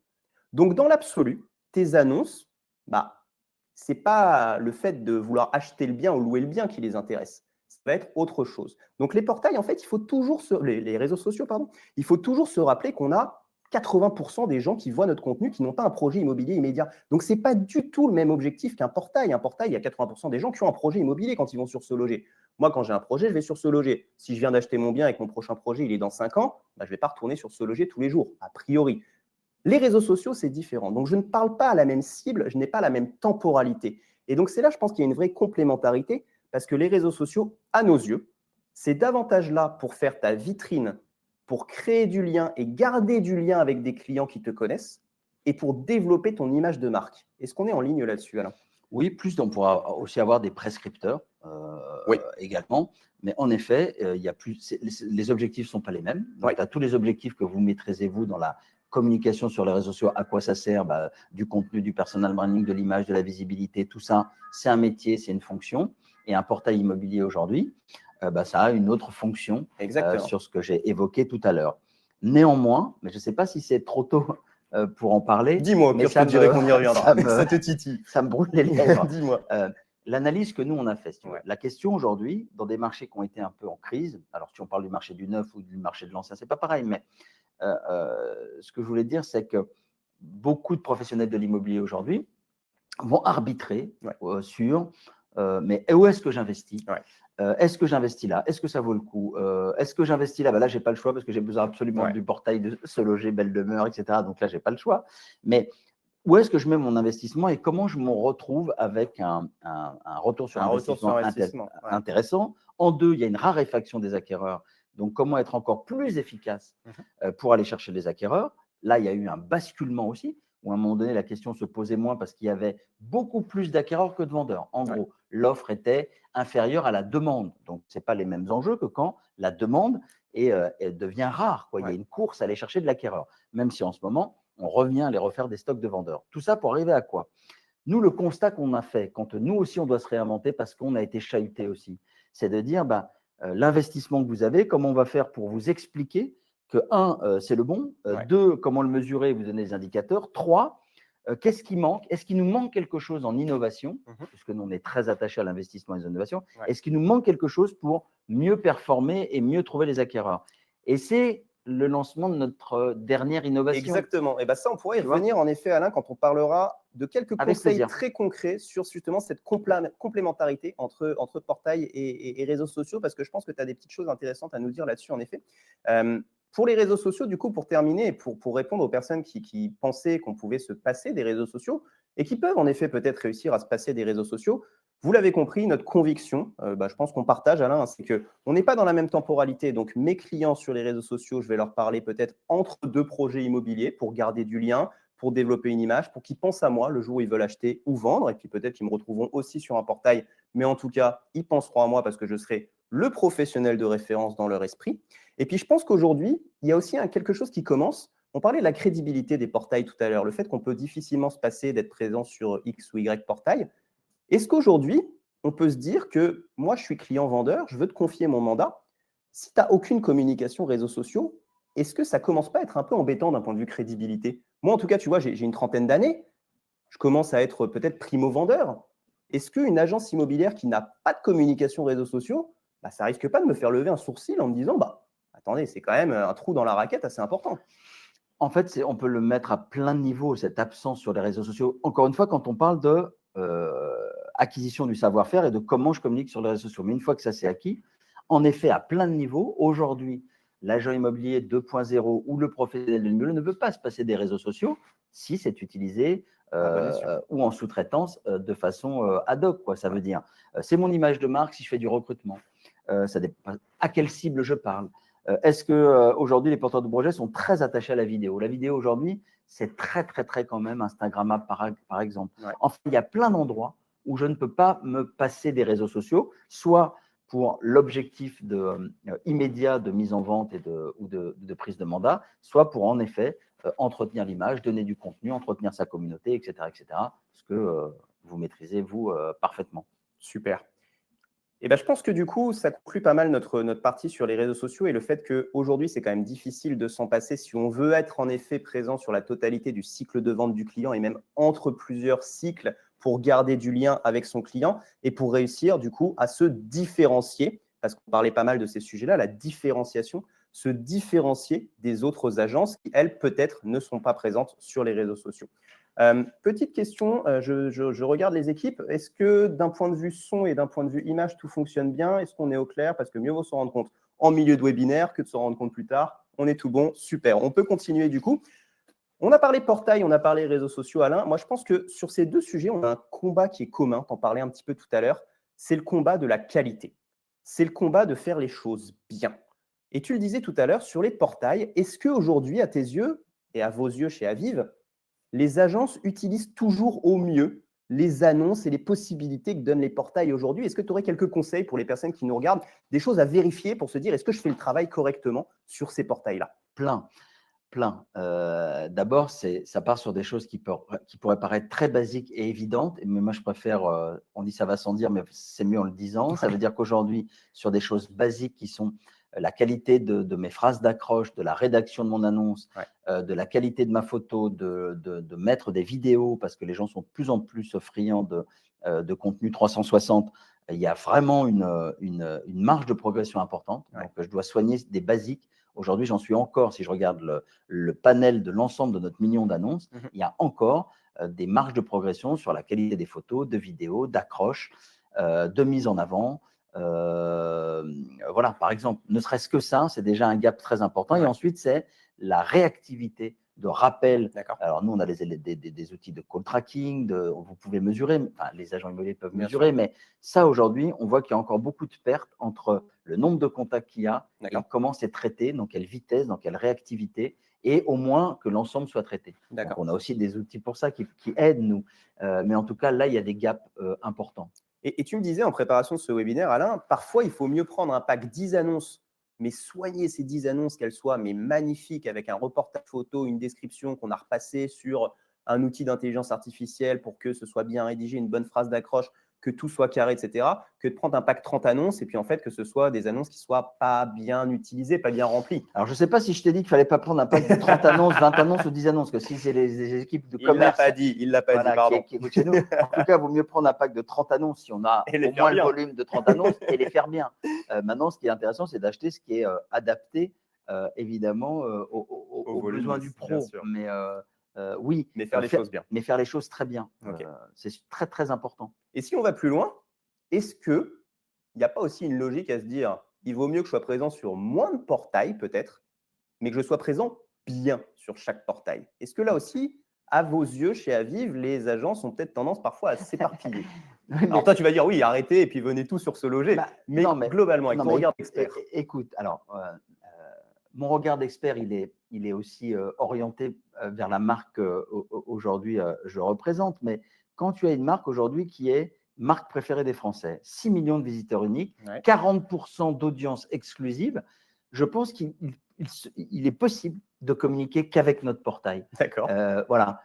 [SPEAKER 1] Donc, dans l'absolu, tes annonces, bah, c'est pas le fait de vouloir acheter le bien ou louer le bien qui les intéresse. Ça va être autre chose. Donc les portails, en fait, il faut toujours les réseaux sociaux, pardon, il faut toujours se rappeler qu'on a 80% des gens qui voient notre contenu qui n'ont pas un projet immobilier immédiat. Donc c'est pas du tout le même objectif qu'un portail. Un portail, il y a 80% des gens qui ont un projet immobilier quand ils vont sur Se Loger. Moi, quand j'ai un projet, je vais sur Se Loger. Si je viens d'acheter mon bien et que mon prochain projet, il est dans 5 ans, bah, je ne vais pas retourner sur Se Loger tous les jours, a priori. Les réseaux sociaux, c'est différent. Donc, je ne parle pas à la même cible, je n'ai pas la même temporalité. Et donc, c'est là, je pense qu'il y a une vraie complémentarité parce que les réseaux sociaux, à nos yeux, c'est davantage là pour faire ta vitrine, pour créer du lien et garder du lien avec des clients qui te connaissent et pour développer ton image de marque. Est-ce qu'on est en ligne là-dessus, Alain?
[SPEAKER 2] Oui, plus on pourra aussi avoir des prescripteurs
[SPEAKER 1] Oui.
[SPEAKER 2] également. Mais en effet, il y a plus, les objectifs ne sont pas les mêmes. Donc,
[SPEAKER 1] Oui.
[SPEAKER 2] tu as tous les objectifs que vous maîtrisez, vous, dans la communication sur les réseaux sociaux. À quoi ça sert? Du contenu, du personal branding, de l'image, de la visibilité, tout ça, c'est un métier, c'est une fonction. Et un portail immobilier aujourd'hui, ça a une autre fonction sur ce que j'ai évoqué tout à l'heure. Néanmoins, mais je ne sais pas si c'est trop tôt pour en parler.
[SPEAKER 1] Dis-moi,
[SPEAKER 2] mais
[SPEAKER 1] je te dirai qu'on y reviendra.
[SPEAKER 2] Ça
[SPEAKER 1] te titille.
[SPEAKER 2] Ça me brûle les lèvres.
[SPEAKER 1] Dis-moi.
[SPEAKER 2] L'analyse que nous, on a faite, si tu veux.
[SPEAKER 1] Ouais.
[SPEAKER 2] La question aujourd'hui, dans des marchés qui ont été un peu en crise, alors si on parle du marché du neuf ou du marché de l'ancien, ce n'est pas pareil, mais ce que je voulais dire, c'est que beaucoup de professionnels de l'immobilier aujourd'hui vont arbitrer sur mais où est-ce que j'investis? Est-ce que j'investis là? Est-ce que ça vaut le coup? Est-ce que j'investis là? Là, je n'ai pas le choix parce que j'ai besoin absolument du portail de Se Loger, Belle Demeure, etc. Donc là, je n'ai pas le choix. Mais où est-ce que je mets mon investissement et comment je me retrouve avec un retour sur investissement intéressant? En deux, il y a une raréfaction des acquéreurs. Donc, comment être encore plus efficace pour aller chercher les acquéreurs? Là, il y a eu un basculement aussi, où à un moment donné, la question se posait moins parce qu'il y avait beaucoup plus d'acquéreurs que de vendeurs. En gros, l'offre était inférieure à la demande. Donc, ce n'est pas les mêmes enjeux que quand la demande elle devient rare. Il y a une course à aller chercher de l'acquéreur, même si en ce moment, on revient à aller refaire des stocks de vendeurs. Tout ça pour arriver à quoi? Nous, le constat qu'on a fait, quand nous aussi, on doit se réinventer parce qu'on a été chahuté aussi, c'est de dire l'investissement que vous avez, comment on va faire pour vous expliquer que, c'est le bon, deux, comment le mesurer, vous donner des indicateurs, trois, qu'est-ce qui manque? Est-ce qu'il nous manque quelque chose en innovation? Puisque nous, on est très attachés à l'investissement et aux innovations. Est-ce qu'il nous manque quelque chose pour mieux performer et mieux trouver les acquéreurs? Et c'est le lancement de notre dernière innovation.
[SPEAKER 1] Exactement. Et ça, on pourrait y revenir en effet, Alain, quand on parlera de quelques conseils très concrets sur justement cette complémentarité entre portail et réseaux sociaux, parce que je pense que tu as des petites choses intéressantes à nous dire là-dessus, en effet. Pour les réseaux sociaux, du coup, pour terminer, et pour répondre aux personnes qui pensaient qu'on pouvait se passer des réseaux sociaux et qui peuvent en effet peut-être réussir à se passer des réseaux sociaux, vous l'avez compris, notre conviction, je pense qu'on partage, Alain, c'est qu'on n'est pas dans la même temporalité. Donc, mes clients sur les réseaux sociaux, je vais leur parler peut-être entre deux projets immobiliers pour garder du lien, pour développer une image, pour qu'ils pensent à moi le jour où ils veulent acheter ou vendre. Et puis peut-être qu'ils me retrouveront aussi sur un portail. Mais en tout cas, ils penseront à moi parce que je serai le professionnel de référence dans leur esprit. Et puis, je pense qu'aujourd'hui, il y a aussi quelque chose qui commence. On parlait de la crédibilité des portails tout à l'heure, le fait qu'on peut difficilement se passer d'être présent sur X ou Y portail. Est-ce qu'aujourd'hui, on peut se dire que moi, je suis client-vendeur, je veux te confier mon mandat. Si tu n'as aucune communication réseaux sociaux, est-ce que ça commence pas à être un peu embêtant d'un point de vue crédibilité? Moi, en tout cas, tu vois, j'ai une trentaine d'années. Je commence à être peut-être primo-vendeur. Est-ce qu'une agence immobilière qui n'a pas de communication réseaux sociaux, ça risque pas de me faire lever un sourcil en me disant, attendez, c'est quand même un trou dans la raquette assez important.
[SPEAKER 2] En fait, on peut le mettre à plein de niveaux, cette absence sur les réseaux sociaux. Encore une fois, quand on parle de acquisition du savoir-faire et de comment je communique sur les réseaux sociaux. Mais une fois que ça s'est acquis, en effet, à plein de niveaux, aujourd'hui, l'agent immobilier 2.0 ou le professionnel de l'immobilier ne veut pas se passer des réseaux sociaux si c'est utilisé ou en sous-traitance de façon ad hoc. Ça veut dire, c'est mon image de marque si je fais du recrutement. Ça dépend à quelle cible je parle. Est-ce qu'aujourd'hui, les porteurs de projets sont très attachés à la vidéo? La vidéo, aujourd'hui, c'est très, très, très quand même Instagrammable, par exemple. Enfin, il y a plein d'endroits où je ne peux pas me passer des réseaux sociaux, soit pour l'objectif immédiat de mise en vente ou de prise de mandat, soit pour, en effet, entretenir l'image, donner du contenu, entretenir sa communauté, etc., ce que vous maîtrisez, vous, parfaitement.
[SPEAKER 1] Super. Et je pense que du coup, ça conclut pas mal notre partie sur les réseaux sociaux et le fait qu'aujourd'hui, c'est quand même difficile de s'en passer si on veut être en effet présent sur la totalité du cycle de vente du client et même entre plusieurs cycles pour garder du lien avec son client et pour réussir du coup à se différencier, parce qu'on parlait pas mal de ces sujets-là, la différenciation, se différencier des autres agences qui, elles, peut-être ne sont pas présentes sur les réseaux sociaux. Petite question, je regarde les équipes. Est-ce que d'un point de vue son et d'un point de vue image, tout fonctionne bien? Est-ce qu'on est au clair? Parce que mieux vaut s'en rendre compte en milieu de webinaire que de s'en rendre compte plus tard. On est tout bon, super. On peut continuer du coup. On a parlé portail, on a parlé réseaux sociaux, Alain. Moi, je pense que sur ces deux sujets, on a un combat qui est commun. Tu en parlais un petit peu tout à l'heure. C'est le combat de la qualité. C'est le combat de faire les choses bien. Et tu le disais tout à l'heure sur les portails. Est-ce qu'aujourd'hui, à tes yeux et à vos yeux chez Aviv, les agences utilisent toujours au mieux les annonces et les possibilités que donnent les portails aujourd'hui? Est-ce que tu aurais quelques conseils pour les personnes qui nous regardent, des choses à vérifier pour se dire est-ce que je fais le travail correctement sur ces portails-là?
[SPEAKER 2] Plein. Plein. D'abord, ça part sur des choses qui pourraient paraître très basiques et évidentes, mais moi je préfère, on dit ça va sans dire, mais c'est mieux en le disant. Ça veut dire qu'aujourd'hui, sur des choses basiques qui sont la qualité de mes phrases d'accroche, de la rédaction de mon annonce, de la qualité de ma photo, de mettre des vidéos, parce que les gens sont de plus en plus friands de contenu 360. Il y a vraiment une marge de progression importante. Donc, je dois soigner des basiques. Aujourd'hui, j'en suis encore, si je regarde le panel de l'ensemble de notre million d'annonces, il y a encore des marges de progression sur la qualité des photos, de vidéos, d'accroche, de mise en avant. Voilà, par exemple, ne serait-ce que ça, c'est déjà un gap très important. Et ensuite, c'est la réactivité de rappel. Alors, nous, on a des outils de call tracking, vous pouvez mesurer, enfin, les agents immobiliers peuvent mesurer, mais ça, aujourd'hui, on voit qu'il y a encore beaucoup de pertes entre le nombre de contacts qu'il y a et comment c'est traité, dans quelle vitesse, dans quelle réactivité, et au moins que l'ensemble soit traité. Donc, on a aussi des outils pour ça qui aident, nous. Mais en tout cas, là, il y a des gaps importants.
[SPEAKER 1] Et tu me disais en préparation de ce webinaire, Alain, parfois, il faut mieux prendre un pack 10 annonces, mais soigner ces 10 annonces, qu'elles soient magnifiques, avec un reportage photo, une description qu'on a repassée sur un outil d'intelligence artificielle pour que ce soit bien rédigé, une bonne phrase d'accroche, que tout soit carré, etc., que de prendre un pack 30 annonces et puis en fait que ce soit des annonces qui ne soient pas bien utilisées, pas bien remplies.
[SPEAKER 2] Alors, je ne sais pas si je t'ai dit qu'il ne fallait pas prendre un pack de 30 annonces, 20 annonces ou 10 annonces, que si c'est les équipes de commerce…
[SPEAKER 1] Il ne l'a pas dit, pardon.
[SPEAKER 2] Qui écoutent chez nous. En tout cas, il vaut mieux prendre un pack de 30 annonces si on a au moins le volume de 30 annonces et les faire bien. Maintenant, ce qui est intéressant, c'est d'acheter ce qui est adapté, évidemment, aux besoins du pro. Mais oui,
[SPEAKER 1] mais faire les choses bien.
[SPEAKER 2] Mais faire les choses très bien. C'est très, très important.
[SPEAKER 1] Et si on va plus loin, est-ce qu'il n'y a pas aussi une logique à se dire il vaut mieux que je sois présent sur moins de portails, peut-être, mais que je sois présent bien sur chaque portail? Est-ce que là aussi, à vos yeux, chez Aviv, les agences ont peut-être tendance parfois à s'éparpiller? Alors toi, tu vas dire oui, arrêtez et puis venez tous sur se loger. Mais globalement, avec ton regard d'expert.
[SPEAKER 2] Écoute, alors, mon regard d'expert, il est aussi orienté vers la marque aujourd'hui je représente. Mais quand tu as une marque aujourd'hui qui est marque préférée des Français, 6 millions de visiteurs uniques, 40% d'audience exclusive, je pense qu'il est possible de communiquer qu'avec notre portail.
[SPEAKER 1] D'accord.
[SPEAKER 2] Voilà.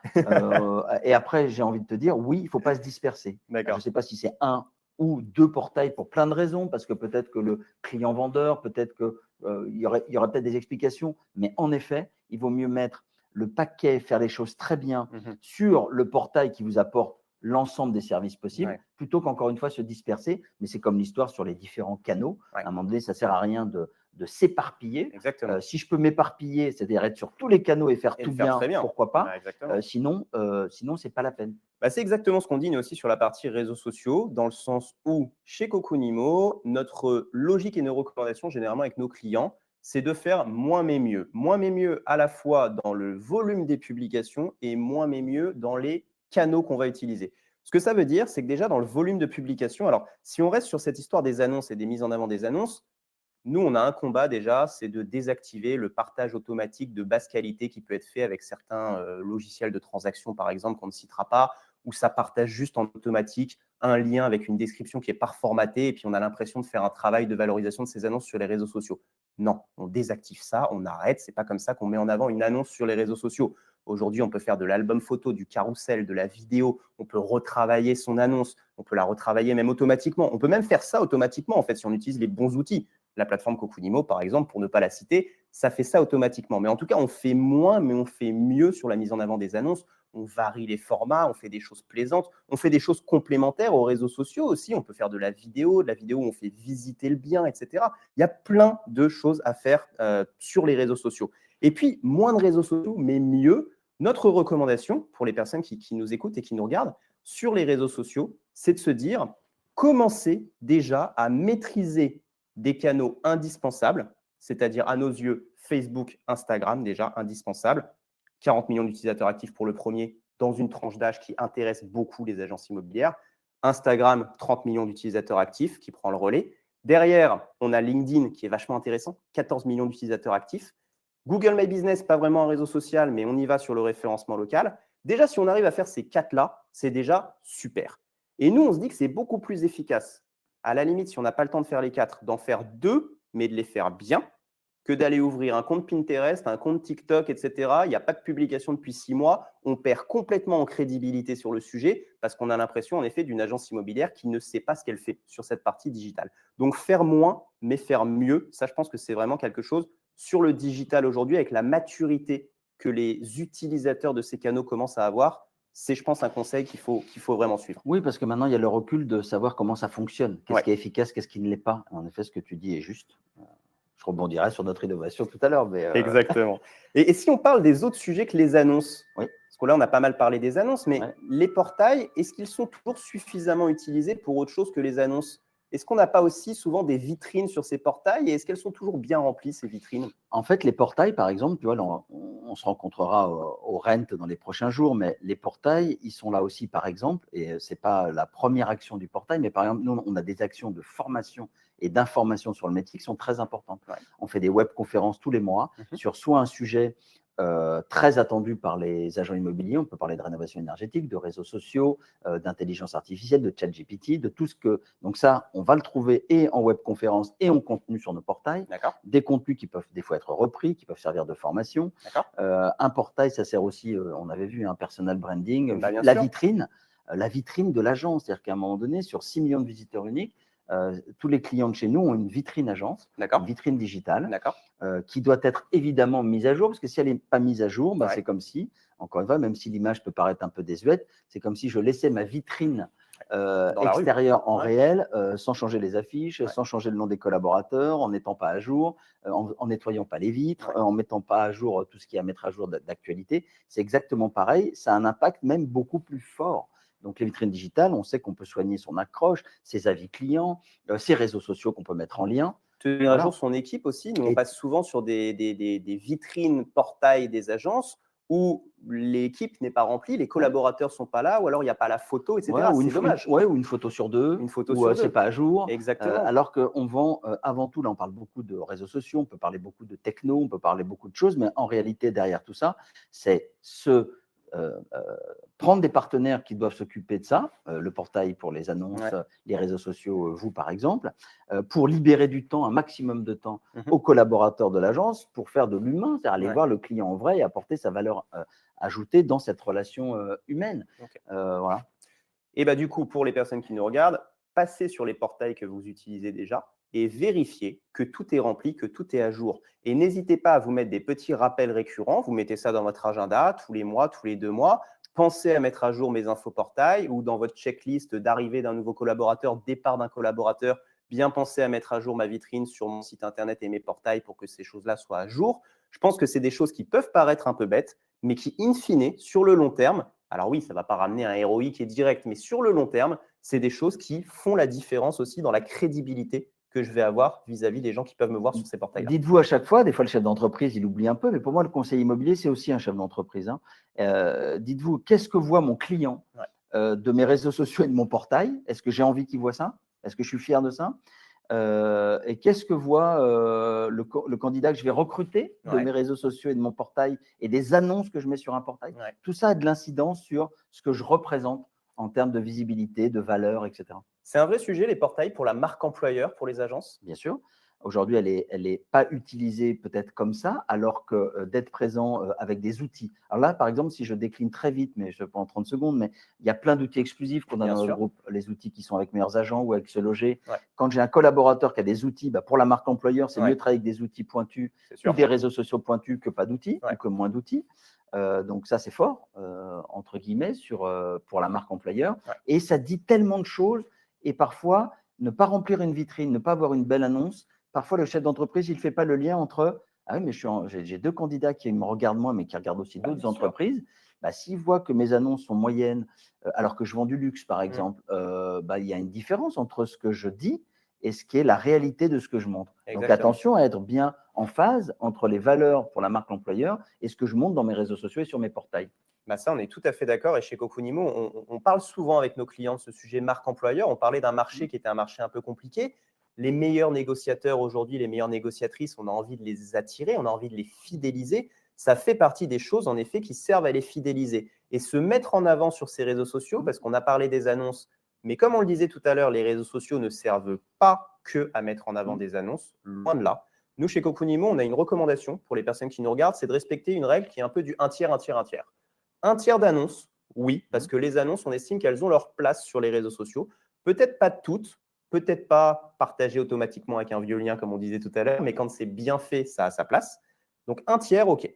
[SPEAKER 2] Et après, j'ai envie de te dire, oui, il ne faut pas se disperser. Je ne sais pas si c'est un ou deux portails pour plein de raisons, parce que peut-être que le client vendeur, peut-être qu'il y aurait peut-être des explications, mais en effet, il vaut mieux mettre le paquet, faire les choses très bien sur le portail qui vous apporte l'ensemble des services possibles, plutôt qu'encore une fois se disperser. Mais c'est comme l'histoire sur les différents canaux. À un moment donné, ça ne sert à rien de s'éparpiller. Si je peux m'éparpiller, c'est-à-dire être sur tous les canaux et faire tout bien, pourquoi pas. Sinon, ce n'est pas la peine.
[SPEAKER 1] C'est exactement ce qu'on dit nous aussi sur la partie réseaux sociaux, dans le sens où, chez Coconimo, notre logique et nos recommandations, généralement avec nos clients, c'est de faire moins mais mieux. Moins mais mieux à la fois dans le volume des publications et moins mais mieux dans les canaux qu'on va utiliser. Ce que ça veut dire, c'est que déjà dans le volume de publication, alors si on reste sur cette histoire des annonces et des mises en avant des annonces, nous, on a un combat déjà, c'est de désactiver le partage automatique de basse qualité qui peut être fait avec certains logiciels de transaction, par exemple, qu'on ne citera pas, où ça partage juste en automatique un lien avec une description qui n'est pas formatée et puis on a l'impression de faire un travail de valorisation de ces annonces sur les réseaux sociaux. Non, on désactive ça, on arrête. Ce n'est pas comme ça qu'on met en avant une annonce sur les réseaux sociaux. Aujourd'hui, on peut faire de l'album photo, du carrousel, de la vidéo. On peut retravailler son annonce. On peut la retravailler même automatiquement. On peut même faire ça automatiquement, en fait, si on utilise les bons outils. La plateforme Cocunimo, par exemple, pour ne pas la citer, ça fait ça automatiquement. Mais en tout cas, on fait moins, mais on fait mieux sur la mise en avant des annonces. On varie les formats, on fait des choses plaisantes, on fait des choses complémentaires aux réseaux sociaux aussi. On peut faire de la vidéo où on fait visiter le bien, etc. Il y a plein de choses à faire sur les réseaux sociaux. Et puis, moins de réseaux sociaux, mais mieux. Notre recommandation pour les personnes qui nous écoutent et qui nous regardent sur les réseaux sociaux, c'est de se dire, commencez déjà à maîtriser des canaux indispensables, c'est-à-dire à nos yeux, Facebook, Instagram, déjà indispensables. 40 millions d'utilisateurs actifs pour le premier, dans une tranche d'âge qui intéresse beaucoup les agences immobilières. Instagram, 30 millions d'utilisateurs actifs qui prend le relais. Derrière, on a LinkedIn qui est vachement intéressant, 14 millions d'utilisateurs actifs. Google My Business, pas vraiment un réseau social, mais on y va sur le référencement local. Déjà, si on arrive à faire ces 4-là, c'est déjà super. Et nous, on se dit que c'est beaucoup plus efficace, à la limite, si on n'a pas le temps de faire les 4, d'en faire 2, mais de les faire bien, que d'aller ouvrir un compte Pinterest, un compte TikTok, etc. Il n'y a pas de publication depuis 6 mois. On perd complètement en crédibilité sur le sujet parce qu'on a l'impression, en effet, d'une agence immobilière qui ne sait pas ce qu'elle fait sur cette partie digitale. Donc, faire moins, mais faire mieux, ça, je pense que c'est vraiment quelque chose sur le digital aujourd'hui, avec la maturité que les utilisateurs de ces canaux commencent à avoir. C'est, je pense, un conseil qu'il faut vraiment suivre.
[SPEAKER 2] Oui, parce que maintenant, il y a le recul de savoir comment ça fonctionne. Qu'est-ce qui est efficace, qu'est-ce qui ne l'est pas. En effet, ce que tu dis est juste. Je rebondirai sur notre innovation tout à l'heure.
[SPEAKER 1] Exactement. Et si on parle des autres sujets que les annonces,
[SPEAKER 2] oui.
[SPEAKER 1] Parce que là, on a pas mal parlé des annonces, mais les portails, est-ce qu'ils sont toujours suffisamment utilisés pour autre chose que les annonces? Est-ce qu'on n'a pas aussi souvent des vitrines sur ces portails et est-ce qu'elles sont toujours bien remplies, ces vitrines?
[SPEAKER 2] En fait, les portails, par exemple, tu vois, là, on se rencontrera au Rent dans les prochains jours, mais les portails, ils sont là aussi, par exemple, et ce n'est pas la première action du portail, mais par exemple, nous, on a des actions de formation et d'information sur le métier qui sont très importantes. On fait des webconférences tous les mois sur soit un sujet très attendu par les agents immobiliers. On peut parler de rénovation énergétique, de réseaux sociaux, d'intelligence artificielle, de ChatGPT, de tout ce que… Donc ça, on va le trouver et en webconférence et en contenu sur nos portails. Des contenus qui peuvent des fois être repris, qui peuvent servir de formation. Un portail, ça sert aussi, on avait vu, un personal branding, la vitrine de l'agence. C'est-à-dire qu'à un moment donné, sur 6 millions de visiteurs uniques, tous les clients de chez nous ont une vitrine agence, une vitrine digitale, qui doit être évidemment mise à jour, parce que si elle n'est pas mise à jour, c'est comme si, encore une fois, même si l'image peut paraître un peu désuète, c'est comme si je laissais ma vitrine extérieure en réel, sans changer les affiches, sans changer le nom des collaborateurs, en n'étant pas à jour, en nettoyant pas les vitres, en mettant pas à jour tout ce qui est à mettre à jour d'actualité. C'est exactement pareil, ça a un impact même beaucoup plus fort. Donc, les vitrines digitales, on sait qu'on peut soigner son accroche, ses avis clients, ses réseaux sociaux qu'on peut mettre en lien.
[SPEAKER 1] Tenir à jour son équipe aussi. Nous, on passe souvent sur des vitrines portails des agences où l'équipe n'est pas remplie, les collaborateurs ne sont pas là, ou alors il n'y a pas la photo, etc. C'est dommage.
[SPEAKER 2] Ou une photo sur deux,
[SPEAKER 1] ou ce
[SPEAKER 2] n'est pas à jour.
[SPEAKER 1] Exactement.
[SPEAKER 2] Alors qu'on vend, avant tout, là on parle beaucoup de réseaux sociaux, on peut parler beaucoup de techno, on peut parler beaucoup de choses, mais en réalité, derrière tout ça, c'est prendre des partenaires qui doivent s'occuper de ça, le portail pour les annonces, les réseaux sociaux, vous par exemple, pour libérer du temps, un maximum de temps aux collaborateurs de l'agence pour faire de l'humain, c'est-à-dire aller voir le client en vrai et apporter sa valeur ajoutée dans cette relation humaine. Voilà.
[SPEAKER 1] Et du coup, pour les personnes qui nous regardent, passez sur les portails que vous utilisez déjà et vérifiez que tout est rempli, que tout est à jour. Et n'hésitez pas à vous mettre des petits rappels récurrents. Vous mettez ça dans votre agenda tous les mois, tous les 2 mois. Pensez à mettre à jour mes infoportails ou dans votre checklist d'arrivée d'un nouveau collaborateur, départ d'un collaborateur, bien penser à mettre à jour ma vitrine sur mon site internet et mes portails pour que ces choses-là soient à jour. Je pense que c'est des choses qui peuvent paraître un peu bêtes, mais qui, in fine, sur le long terme, alors oui, ça ne va pas ramener un ROI qui est direct, mais sur le long terme, c'est des choses qui font la différence aussi dans la crédibilité que je vais avoir vis-à-vis des gens qui peuvent me voir sur ces portails-là.
[SPEAKER 2] Dites-vous à chaque fois, des fois le chef d'entreprise, il oublie un peu, mais pour moi, le conseiller immobilier, c'est aussi un chef d'entreprise. Dites-vous, qu'est-ce que voit mon client de mes réseaux sociaux et de mon portail? Est-ce que j'ai envie qu'il voit ça? Est-ce que je suis fier de ça? Et qu'est-ce que voit le candidat que je vais recruter de mes réseaux sociaux et de mon portail et des annonces que je mets sur un portail? Tout ça a de l'incidence sur ce que je représente en termes de visibilité, de valeur, etc.
[SPEAKER 1] C'est un vrai sujet, les portails, pour la marque employeur, pour les agences?
[SPEAKER 2] Bien sûr. Aujourd'hui, elle est pas utilisée peut-être comme ça, alors que d'être présent avec des outils. Alors là, par exemple, si je décline très vite, mais je peux en 30 secondes, mais il y a plein d'outils exclusifs qu'on a
[SPEAKER 1] Bien
[SPEAKER 2] dans notre
[SPEAKER 1] sûr.
[SPEAKER 2] groupe, les outils qui sont avec Meilleurs Agents ou avec Se Loger.
[SPEAKER 1] Ouais.
[SPEAKER 2] Quand j'ai un collaborateur qui a des outils, pour la marque employeur, c'est mieux
[SPEAKER 1] Ouais.
[SPEAKER 2] de travailler avec des outils pointus
[SPEAKER 1] C'est
[SPEAKER 2] ou
[SPEAKER 1] sûr.
[SPEAKER 2] des réseaux sociaux pointus que pas d'outils ou
[SPEAKER 1] Ouais.
[SPEAKER 2] que moins d'outils. Donc ça, c'est fort, entre guillemets, pour la marque employeur.
[SPEAKER 1] Ouais.
[SPEAKER 2] Et ça dit tellement de choses. Et parfois, ne pas remplir une vitrine, ne pas avoir une belle annonce, parfois le chef d'entreprise, il ne fait pas le lien entre « Ah oui, mais j'ai 2 candidats qui me regardent moi, mais qui regardent aussi
[SPEAKER 1] Bien
[SPEAKER 2] d'autres
[SPEAKER 1] sûr.
[SPEAKER 2] entreprises. » S'ils voient que mes annonces sont moyennes, alors que je vends du luxe, par
[SPEAKER 1] Mmh.
[SPEAKER 2] exemple, il y a une différence entre ce que je dis et ce qui est la réalité de ce que je montre. Donc
[SPEAKER 1] Exactement.
[SPEAKER 2] attention à être bien en phase entre les valeurs pour la marque employeur et ce que je montre dans mes réseaux sociaux et sur mes portails.
[SPEAKER 1] Ça, on est tout à fait d'accord. Et chez Coconimo, on parle souvent avec nos clients de ce sujet marque employeur. On parlait d'un marché qui était un marché un peu compliqué. Les meilleurs négociateurs aujourd'hui, les meilleures négociatrices, on a envie de les attirer, on a envie de les fidéliser. Ça fait partie des choses, en effet, qui servent à les fidéliser. Et se mettre en avant sur ces réseaux sociaux, parce qu'on a parlé des annonces, mais comme on le disait tout à l'heure, les réseaux sociaux ne servent pas que à mettre en avant des annonces, loin de là. Nous, chez Coconimo, on a une recommandation pour les personnes qui nous regardent, c'est de respecter une règle qui est un peu du un tiers, un tiers, un tiers. Un tiers d'annonces, oui, parce que les annonces, on estime qu'elles ont leur place sur les réseaux sociaux. Peut-être pas toutes, peut-être pas partagées automatiquement avec un vieux lien, comme on disait tout à l'heure, mais quand c'est bien fait, ça a sa place. Donc un tiers, OK.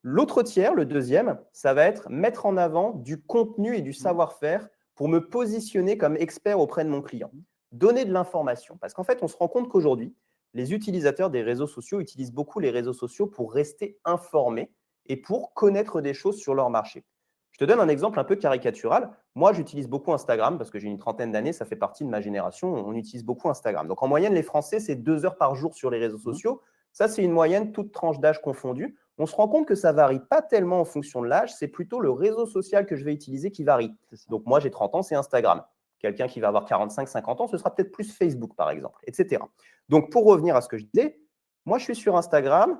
[SPEAKER 1] L'autre tiers, le deuxième, ça va être mettre en avant du contenu et du savoir-faire pour me positionner comme expert auprès de mon client. Donner de l'information. Parce qu'en fait, on se rend compte qu'aujourd'hui, les utilisateurs des réseaux sociaux utilisent beaucoup les réseaux sociaux pour rester informés et pour connaître des choses sur leur marché. Je te donne un exemple un peu caricatural. Moi, j'utilise beaucoup Instagram parce que j'ai une trentaine d'années, ça fait partie de ma génération, on utilise beaucoup Instagram. Donc en moyenne, les Français, c'est 2 heures par jour sur les réseaux sociaux. Ça, c'est une moyenne, toute tranche d'âge confondue. On se rend compte que ça ne varie pas tellement en fonction de l'âge, c'est plutôt le réseau social que je vais utiliser qui varie. Donc moi, j'ai 30 ans, c'est Instagram. Quelqu'un qui va avoir 45, 50 ans, ce sera peut-être plus Facebook, par exemple, etc. Donc pour revenir à ce que je disais, moi, je suis sur Instagram.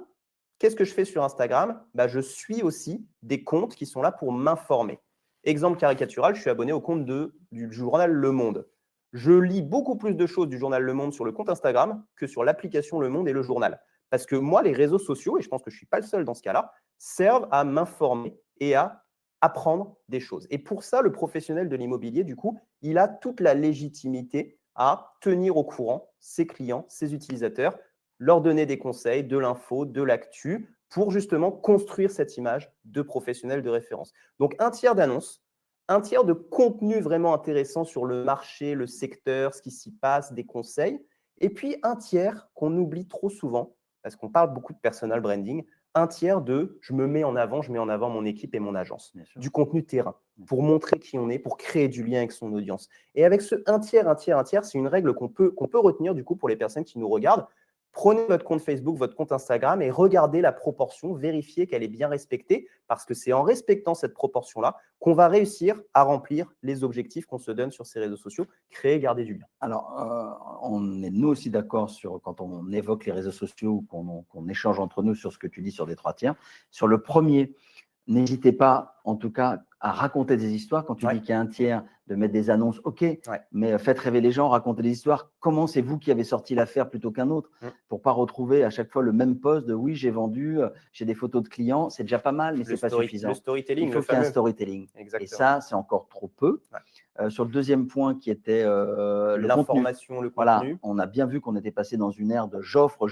[SPEAKER 1] Qu'est-ce que je fais sur Instagram? Je suis aussi des comptes qui sont là pour m'informer. Exemple caricatural, je suis abonné au compte du journal Le Monde. Je lis beaucoup plus de choses du journal Le Monde sur le compte Instagram que sur l'application Le Monde et le journal. Parce que moi, les réseaux sociaux, et je pense que je ne suis pas le seul dans ce cas-là, servent à m'informer et à apprendre des choses. Et pour ça, le professionnel de l'immobilier, du coup, il a toute la légitimité à tenir au courant ses clients, ses utilisateurs, leur donner des conseils, de l'info, de l'actu, pour justement construire cette image de professionnel de référence. Donc, un tiers d'annonces, un tiers de contenu vraiment intéressant sur le marché, le secteur, ce qui s'y passe, des conseils, et puis un tiers qu'on oublie trop souvent, parce qu'on parle beaucoup de personal branding, un tiers de je me mets en avant, je mets en avant mon équipe et mon agence, du contenu terrain, pour montrer qui on est, pour créer du lien avec son audience. Et avec ce un tiers, un tiers, un tiers, c'est une règle qu'on peut retenir du coup pour les personnes qui nous regardent. Prenez votre compte Facebook, votre compte Instagram et regardez la proportion, vérifiez qu'elle est bien respectée, parce que c'est en respectant cette proportion-là qu'on va réussir à remplir les objectifs qu'on se donne sur ces réseaux sociaux, créer et garder du lien.
[SPEAKER 2] Alors, on est nous aussi d'accord sur quand on évoque les réseaux sociaux ou qu'on échange entre nous sur ce que tu dis sur des 3 tiers. Sur le premier, n'hésitez pas, en tout cas, à raconter des histoires. Quand tu dis qu'il y a un tiers, de mettre des annonces, OK, mais faites rêver les gens, racontez des histoires. Comment c'est vous qui avez sorti l'affaire plutôt qu'un autre pour ne pas retrouver à chaque fois le même post de oui, j'ai vendu, j'ai des photos de clients. C'est déjà pas mal, mais ce n'est pas suffisant.
[SPEAKER 1] Le storytelling,
[SPEAKER 2] Il faut
[SPEAKER 1] le
[SPEAKER 2] qu'il y ait un
[SPEAKER 1] fameux.
[SPEAKER 2] storytelling.
[SPEAKER 1] Exactement.
[SPEAKER 2] Et ça, c'est encore trop peu. Sur le deuxième point qui était le contenu.
[SPEAKER 1] L'information, le
[SPEAKER 2] Voilà,
[SPEAKER 1] contenu.
[SPEAKER 2] on a bien vu qu'on était passé dans une ère de j'offre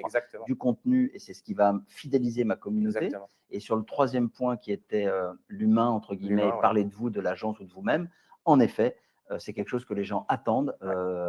[SPEAKER 1] Exactement.
[SPEAKER 2] du contenu et c'est ce qui va fidéliser ma communauté.
[SPEAKER 1] Exactement.
[SPEAKER 2] Et sur le troisième point qui était l'humain, entre guillemets,
[SPEAKER 1] L'humain, ouais.
[SPEAKER 2] parler de vous, de l'agence ou de vous-même, en effet, c'est quelque chose que les gens attendent,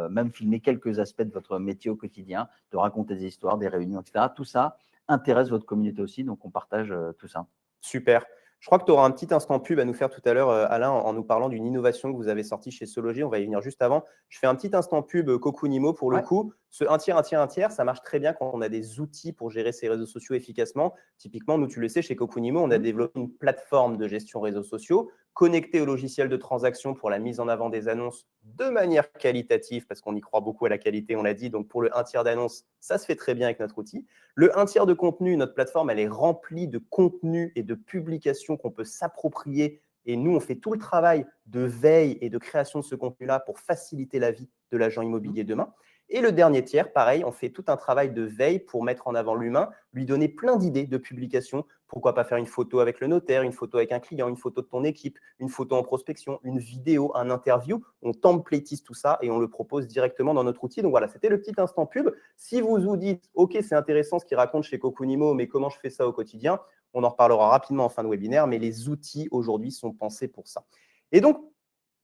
[SPEAKER 2] même filmer quelques aspects de votre métier au quotidien, de raconter des histoires, des réunions, etc. Tout ça intéresse votre communauté aussi, donc on partage tout ça.
[SPEAKER 1] Super. Je crois que tu auras un petit instant pub à nous faire tout à l'heure, Alain, en nous parlant d'une innovation que vous avez sortie chez Se Loger. On va y venir juste avant. Je fais un petit instant pub Coconimo pour le coup. Ce un tiers, un tiers, un tiers, ça marche très bien quand on a des outils pour gérer ses réseaux sociaux efficacement. Typiquement, nous, tu le sais, chez Coconimo, on a développé une plateforme de gestion réseaux sociaux connectée au logiciel de transaction pour la mise en avant des annonces de manière qualitative, parce qu'on y croit beaucoup à la qualité, on l'a dit. Donc, pour le un tiers d'annonces, ça se fait très bien avec notre outil. Le un tiers de contenu, notre plateforme, elle est remplie de contenu et de publications qu'on peut s'approprier. Et nous, on fait tout le travail de veille et de création de ce contenu-là pour faciliter la vie de l'agent immobilier demain. Et le dernier tiers, pareil, on fait tout un travail de veille pour mettre en avant l'humain, lui donner plein d'idées de publication. Pourquoi pas faire une photo avec le notaire, une photo avec un client, une photo de ton équipe, une photo en prospection, une vidéo, un interview. On templatise tout ça et on le propose directement dans notre outil. Donc voilà, c'était le petit instant pub. Si vous vous dites, OK, c'est intéressant ce qu'il raconte chez Cocunimo, mais comment je fais ça au quotidien? On en reparlera rapidement en fin de webinaire, mais les outils aujourd'hui sont pensés pour ça. Et donc,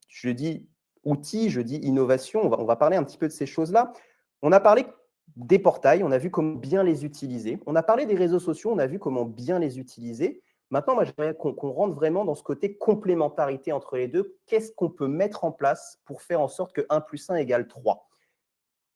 [SPEAKER 1] je dis outils, je dis innovation, on va parler un petit peu de ces choses-là. On a parlé des portails, on a vu comment bien les utiliser. On a parlé des réseaux sociaux, on a vu comment bien les utiliser. Maintenant, moi, j'aimerais qu'on rentre vraiment dans ce côté complémentarité entre les deux. Qu'est-ce qu'on peut mettre en place pour faire en sorte que 1 plus 1 égale 3?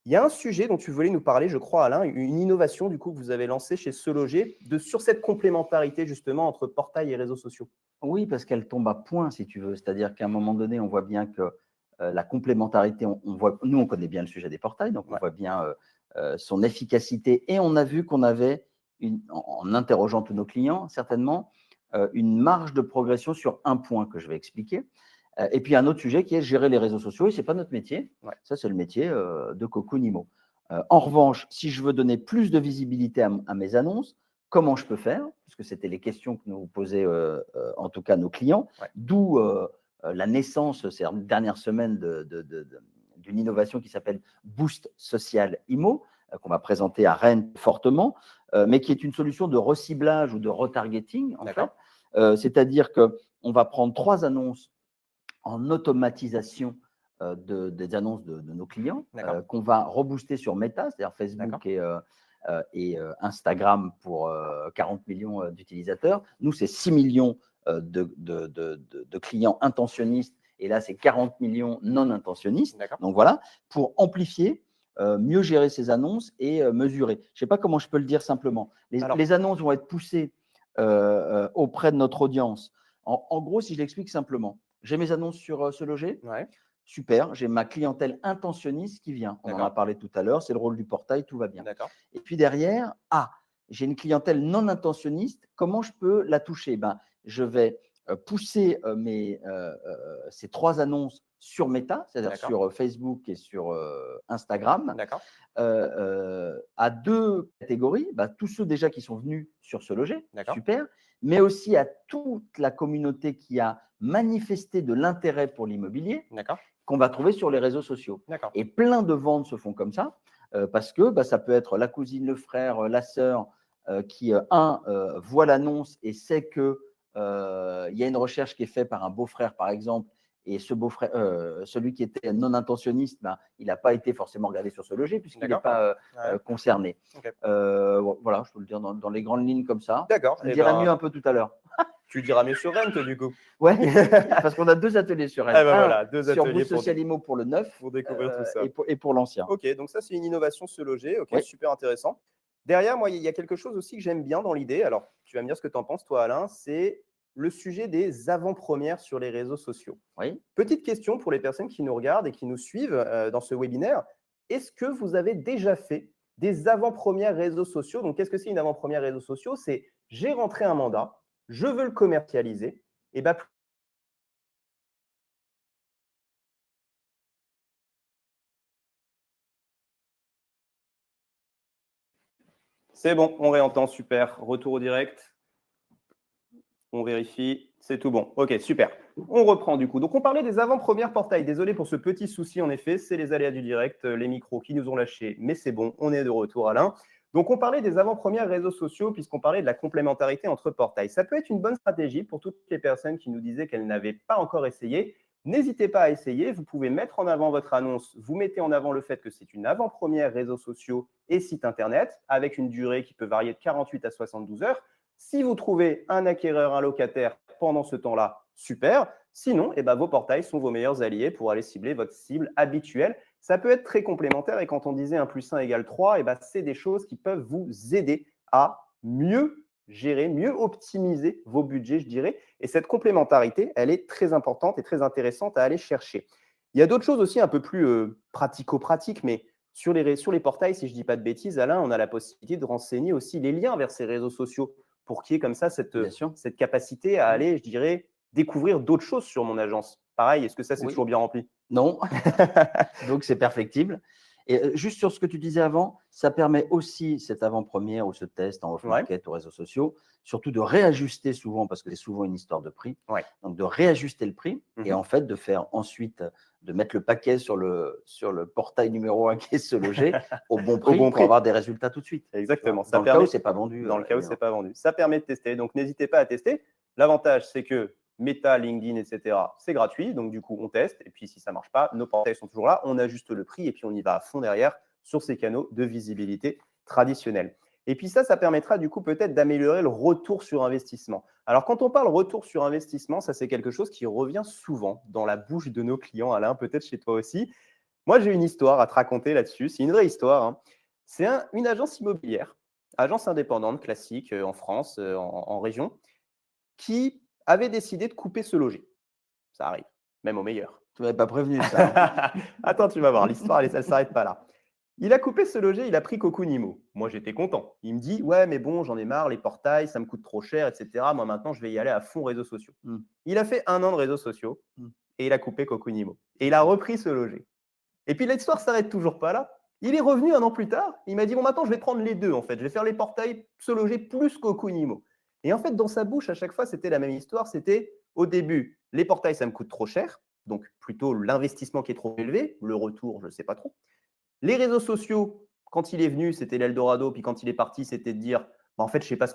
[SPEAKER 1] Il y a un sujet dont tu voulais nous parler, je crois, Alain, une innovation du coup que vous avez lancée chez Se Loger, sur cette complémentarité justement entre portail et réseaux sociaux.
[SPEAKER 2] Oui, parce qu'elle tombe à point, si tu veux. C'est-à-dire qu'à un moment donné, on voit bien que la complémentarité, nous, on connaît bien le sujet des portails, donc on voit bien son efficacité. Et on a vu qu'on avait, en interrogeant tous nos clients, certainement, une marge de progression sur un point que je vais expliquer. Et puis, un autre sujet qui est gérer les réseaux sociaux. Et ce n'est pas notre métier.
[SPEAKER 1] Ouais.
[SPEAKER 2] Ça, c'est le métier de Cocunimo. En revanche, si je veux donner plus de visibilité à mes annonces, comment je peux faire? Puisque c'était les questions que nous posaient en tout cas nos clients, d'où la naissance ces dernières semaines d'une innovation qui s'appelle Boost Social Imo, qu'on va présenter à Rennes fortement, mais qui est une solution de reciblage ou de retargeting, en fait. C'est-à-dire qu'on va prendre 3 annonces en automatisation des annonces de nos clients, qu'on va rebooster sur Meta, c'est-à-dire Facebook et Instagram pour 40 millions d'utilisateurs. Nous, c'est 6 millions de clients intentionnistes, et là, c'est 40 millions non intentionnistes. Donc voilà, pour amplifier, mieux gérer ces annonces et mesurer. Je ne sais pas comment je peux le dire simplement. Les annonces vont être poussées auprès de notre audience. En gros, si je l'explique simplement, j'ai mes annonces sur Se Loger. Super, j'ai ma clientèle intentionniste qui vient. On en a parlé tout à l'heure, c'est le rôle du portail, tout va bien. Et puis derrière, j'ai une clientèle non intentionniste, comment je peux la toucher? Je vais pousser ces 3 annonces sur Meta, c'est-à-dire sur Facebook et sur Instagram, à 2 catégories. Tous ceux déjà qui sont venus sur Se Loger, super, mais aussi à toute la communauté qui a manifesté de l'intérêt pour l'immobilier, qu'on va trouver sur les réseaux sociaux. Et plein de ventes se font comme ça, parce que ça peut être la cousine, le frère, la sœur, qui, voit l'annonce et sait qu'il y a une recherche qui est faite par un beau-frère, par exemple, et ce beau-frère, celui qui était non intentionniste, il n'a pas été forcément regardé sur Se Loger puisqu'il n'est pas concerné. Voilà, je peux le dire dans les grandes lignes comme ça. Je dirai mieux un peu tout à l'heure.
[SPEAKER 1] Tu diras mieux sur Rennes, du coup.
[SPEAKER 2] Oui, parce qu'on a 2 ateliers sur Rennes.
[SPEAKER 1] Voilà, 2
[SPEAKER 2] sur
[SPEAKER 1] ateliers
[SPEAKER 2] Boost Social Imo pour le neuf,
[SPEAKER 1] pour découvrir tout ça.
[SPEAKER 2] Et pour l'ancien.
[SPEAKER 1] Ok, donc ça, c'est une innovation Se Loger. Ok, super intéressant. Derrière, moi, il y a quelque chose aussi que j'aime bien dans l'idée. Alors, tu vas me dire ce que tu en penses, toi, Alain. C'est le sujet des avant-premières sur les réseaux sociaux. Petite question pour les personnes qui nous regardent et qui nous suivent dans ce webinaire. Est-ce que vous avez déjà fait des avant-premières réseaux sociaux? Donc, qu'est-ce que c'est une avant-première réseaux sociaux? C'est j'ai rentré un mandat, je veux le commercialiser. Et c'est bon, on réentend, super. Retour au direct. On vérifie, c'est tout bon. Ok, super. On reprend du coup. Donc, on parlait des avant-premières portails. Désolé pour ce petit souci, en effet, c'est les aléas du direct, les micros qui nous ont lâchés, mais c'est bon, on est de retour, Alain. Donc, on parlait des avant-premières réseaux sociaux puisqu'on parlait de la complémentarité entre portails. Ça peut être une bonne stratégie pour toutes les personnes qui nous disaient qu'elles n'avaient pas encore essayé. N'hésitez pas à essayer. Vous pouvez mettre en avant votre annonce. Vous mettez en avant le fait que c'est une avant-première réseaux sociaux et site internet avec une durée qui peut varier de 48 à 72 heures. Si vous trouvez un acquéreur, un locataire pendant ce temps-là, super. Sinon, vos portails sont vos meilleurs alliés pour aller cibler votre cible habituelle. Ça peut être très complémentaire et quand on disait 1 plus 1 égale 3, c'est des choses qui peuvent vous aider à mieux gérer, mieux optimiser vos budgets, je dirais. Et cette complémentarité, elle est très importante et très intéressante à aller chercher. Il y a d'autres choses aussi un peu plus pratico-pratiques, mais sur les portails, si je ne dis pas de bêtises, Alain, on a la possibilité de renseigner aussi les liens vers ces réseaux sociaux pour qu'il y ait comme ça cette capacité à aller, je dirais, découvrir d'autres choses sur mon agence. Pareil, est-ce que ça, c'est toujours bien rempli?
[SPEAKER 2] Non, donc c'est perfectible. Et juste sur ce que tu disais avant, ça permet aussi cette avant-première ou ce test en off-market aux réseaux sociaux, surtout de réajuster souvent, parce que c'est souvent une histoire de prix, donc de réajuster le prix et en fait de faire ensuite, de mettre le paquet sur le portail numéro 1 qui est Se Loger au bon prix pour avoir des résultats tout de suite.
[SPEAKER 1] Exactement.
[SPEAKER 2] Dans le cas où c'est pas vendu.
[SPEAKER 1] Dans le cas où c'est pas vendu. Ça permet de tester. Donc, n'hésitez pas à tester. L'avantage, c'est que Meta, LinkedIn, etc., c'est gratuit. Donc, du coup, on teste. Et puis, si ça ne marche pas, nos portails sont toujours là. On ajuste le prix et puis on y va à fond derrière sur ces canaux de visibilité traditionnels. Et puis ça permettra du coup peut-être d'améliorer le retour sur investissement. Alors, quand on parle retour sur investissement, ça, c'est quelque chose qui revient souvent dans la bouche de nos clients. Alain, peut-être chez toi aussi. Moi, j'ai une histoire à te raconter là-dessus. C'est une vraie histoire, hein. C'est une agence immobilière, agence indépendante classique en France, en région, qui avait décidé de couper Se Loger. Ça arrive, même au meilleur.
[SPEAKER 2] Tu m'avais pas prévenu ça.
[SPEAKER 1] Attends, tu vas voir, l'histoire, elle ne s'arrête pas là. Il a coupé Se Loger, il a pris Cocunimo. Moi, j'étais content. Il me dit, ouais, mais bon, j'en ai marre, les portails, ça me coûte trop cher, etc. Moi, maintenant, je vais y aller à fond réseaux sociaux. Il a fait 1 an de réseaux sociaux et il a coupé Cocunimo. Et il a repris Se Loger. Et puis, l'histoire ne s'arrête toujours pas là. Il est revenu 1 an plus tard. Il m'a dit, bon, maintenant, je vais prendre les deux, en fait. Je vais faire les portails Se Loger plus Cocunimo. Et en fait, dans sa bouche, à chaque fois, c'était la même histoire. C'était, au début, les portails, ça me coûte trop cher. Donc, plutôt l'investissement qui est trop élevé. Le retour, je ne sais pas trop. Les réseaux sociaux, quand il est venu, c'était l'Eldorado. Puis quand il est parti, c'était de dire, bah, en fait, je ne sais pas ce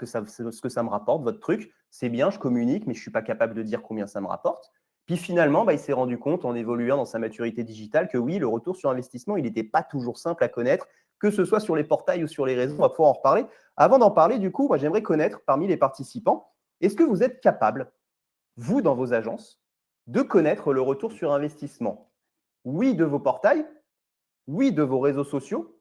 [SPEAKER 1] que ça me rapporte, votre truc. C'est bien, je communique, mais je ne suis pas capable de dire combien ça me rapporte. Puis finalement, bah, il s'est rendu compte en évoluant dans sa maturité digitale que oui, le retour sur investissement, il n'était pas toujours simple à connaître, que ce soit sur les portails ou sur les réseaux. On va pouvoir en reparler. Avant d'en parler, du coup, moi, j'aimerais connaître parmi les participants, est-ce que vous êtes capable, vous, dans vos agences, de connaître le retour sur investissement? Oui, de vos portails, oui, de vos réseaux sociaux,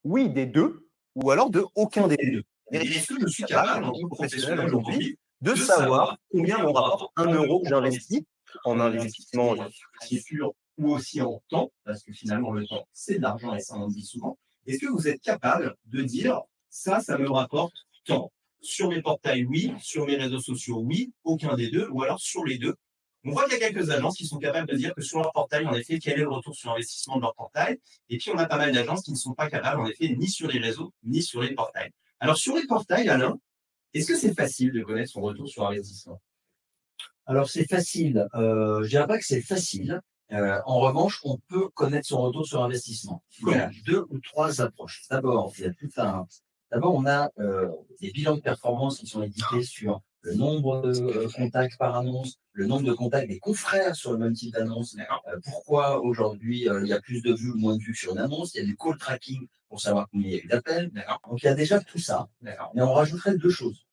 [SPEAKER 1] oui, des deux, ou alors de aucun des deux. Est-ce que je suis capable, en tant que professionnel aujourd'hui, de savoir combien me rapporte 1 € que j'investis en investissement
[SPEAKER 3] sûr ou aussi en temps, parce que finalement le temps c'est de l'argent et ça on dit souvent. Est-ce que vous êtes capable de dire ça me rapporte tant? Sur mes portails, oui, sur mes réseaux sociaux, oui, aucun des deux, ou alors sur les deux. On voit qu'il y a quelques agences qui sont capables de dire que sur leur portail, en effet, quel est le retour sur investissement de leur portail. Et puis, on a pas mal d'agences qui ne sont pas capables, en effet, ni sur les réseaux, ni sur les portails. Alors, sur les portails, Alain, est-ce que c'est facile de connaître son retour sur investissement?
[SPEAKER 4] Alors, c'est facile. Je dirais pas que c'est facile. En revanche, on peut connaître son retour sur investissement. Il y a 2 ou 3 approches. D'abord, il y a tout un. D'abord, on a des bilans de performance qui sont édités sur le nombre de contacts par annonce, le nombre de contacts des confrères sur le même type d'annonce. Pourquoi aujourd'hui il y a plus de vues ou moins de vues sur une annonce. Il y a du call tracking pour savoir combien il y a eu d'appels. Donc, il y a déjà tout ça. Mais on rajouterait 2 choses.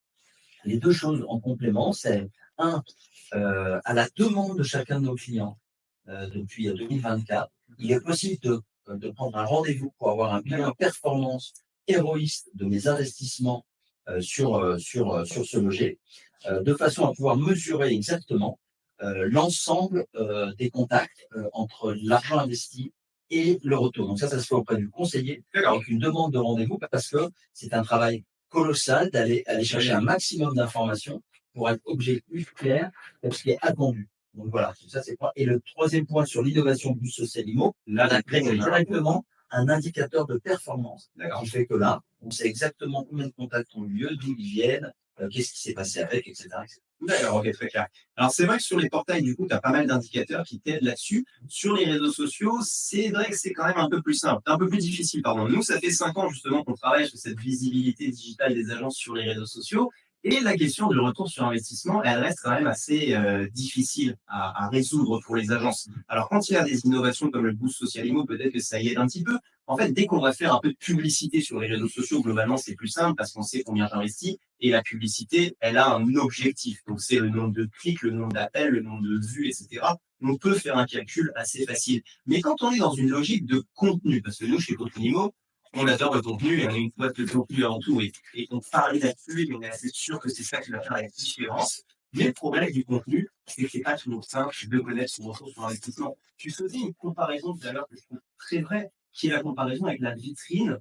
[SPEAKER 4] Les 2 choses en complément, c'est à la demande de chacun de nos clients depuis 2024, il est possible de prendre un rendez-vous pour avoir un bilan de performance héroïste de mes investissements sur Se Loger, de façon à pouvoir mesurer exactement l'ensemble des contacts entre l'argent investi et le retour. Donc ça se fait auprès du conseiller avec une demande de rendez-vous parce que c'est un travail colossal d'aller chercher un maximum d'informations pour être objectif, clair, et ce qui est attendu. Donc voilà, ça c'est point. Et le troisième point sur l'innovation du social IMO, là, on a créé directement un indicateur de performance qui fait que là, on sait exactement combien de contacts ont eu lieu, d'où ils viennent, qu'est-ce qui s'est passé avec, etc.
[SPEAKER 3] D'accord, ok, très clair. Alors c'est vrai que sur les portails, du coup, tu as pas mal d'indicateurs qui t'aident là-dessus. Sur les réseaux sociaux, c'est vrai que c'est quand même un peu plus simple, un peu plus difficile, pardon. Nous, ça fait 5 ans justement qu'on travaille sur cette visibilité digitale des agences sur les réseaux sociaux. Et la question du retour sur investissement, elle reste quand même assez difficile à résoudre pour les agences. Alors quand il y a des innovations comme le boost social IMO, peut-être que ça y aide un petit peu. En fait, dès qu'on va faire un peu de publicité sur les réseaux sociaux, globalement, c'est plus simple parce qu'on sait combien j'investis. Et la publicité, elle a un objectif. Donc, c'est le nombre de clics, le nombre d'appels, le nombre de vues, etc. On peut faire un calcul assez facile. Mais quand on est dans une logique de contenu, parce que nous, chez Contenu, on adore le contenu et on a une boîte de contenu avant tout et on parle là-dessus et on est assez sûr que c'est ça qui va faire la différence. Mais le problème du contenu, c'est que c'est pas toujours simple de connaître son retour sur investissement. Tu faisais une comparaison tout à l'heure que je trouve très vraie, qui est la comparaison avec la vitrine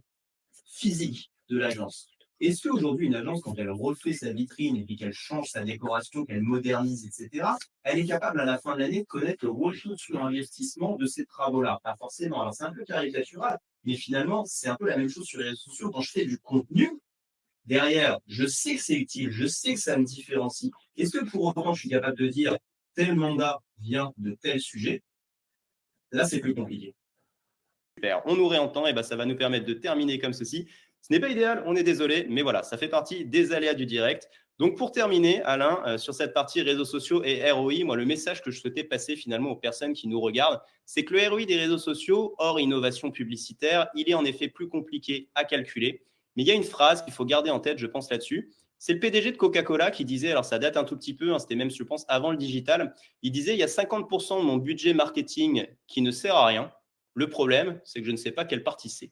[SPEAKER 3] physique de l'agence. Est-ce qu'aujourd'hui, une agence, quand elle refait sa vitrine et puis qu'elle change sa décoration, qu'elle modernise, etc., elle est capable à la fin de l'année de connaître le retour sur investissement de ces travaux-là? Pas forcément. Alors, c'est un peu caricatural, Mais finalement, c'est un peu la même chose sur les réseaux sociaux. Quand je fais du contenu, derrière, je sais que c'est utile, je sais que ça me différencie. Est-ce que pour autant, je suis capable de dire tel mandat vient de tel sujet? Là, c'est plus compliqué.
[SPEAKER 1] Super, on nous réentend, et ben ça va nous permettre de terminer comme ceci. Ce n'est pas idéal, on est désolé, mais voilà, ça fait partie des aléas du direct. Donc pour terminer, Alain, sur cette partie réseaux sociaux et ROI, moi le message que je souhaitais passer finalement aux personnes qui nous regardent, c'est que le ROI des réseaux sociaux, hors innovation publicitaire, il est en effet plus compliqué à calculer. Mais il y a une phrase qu'il faut garder en tête, je pense là-dessus. C'est le PDG de Coca-Cola qui disait, alors ça date un tout petit peu, hein, c'était même, je pense, avant le digital, il disait, il y a 50% de mon budget marketing qui ne sert à rien. Le problème, c'est que je ne sais pas quelle partie c'est.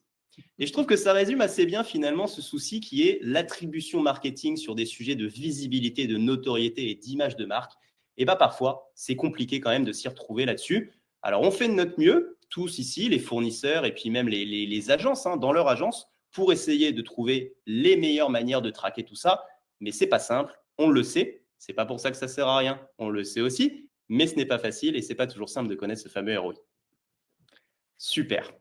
[SPEAKER 1] Et je trouve que ça résume assez bien finalement ce souci qui est l'attribution marketing sur des sujets de visibilité, de notoriété et d'image de marque. Et bien parfois, c'est compliqué quand même de s'y retrouver là-dessus. Alors on fait de notre mieux, tous ici, les fournisseurs et puis même les agences, hein, dans leur agence, pour essayer de trouver les meilleures manières de traquer tout ça. Mais c'est pas simple, on le sait. C'est pas pour ça que ça sert à rien, on le sait aussi. Mais ce n'est pas facile et c'est pas toujours simple de connaître ce fameux ROI. Super.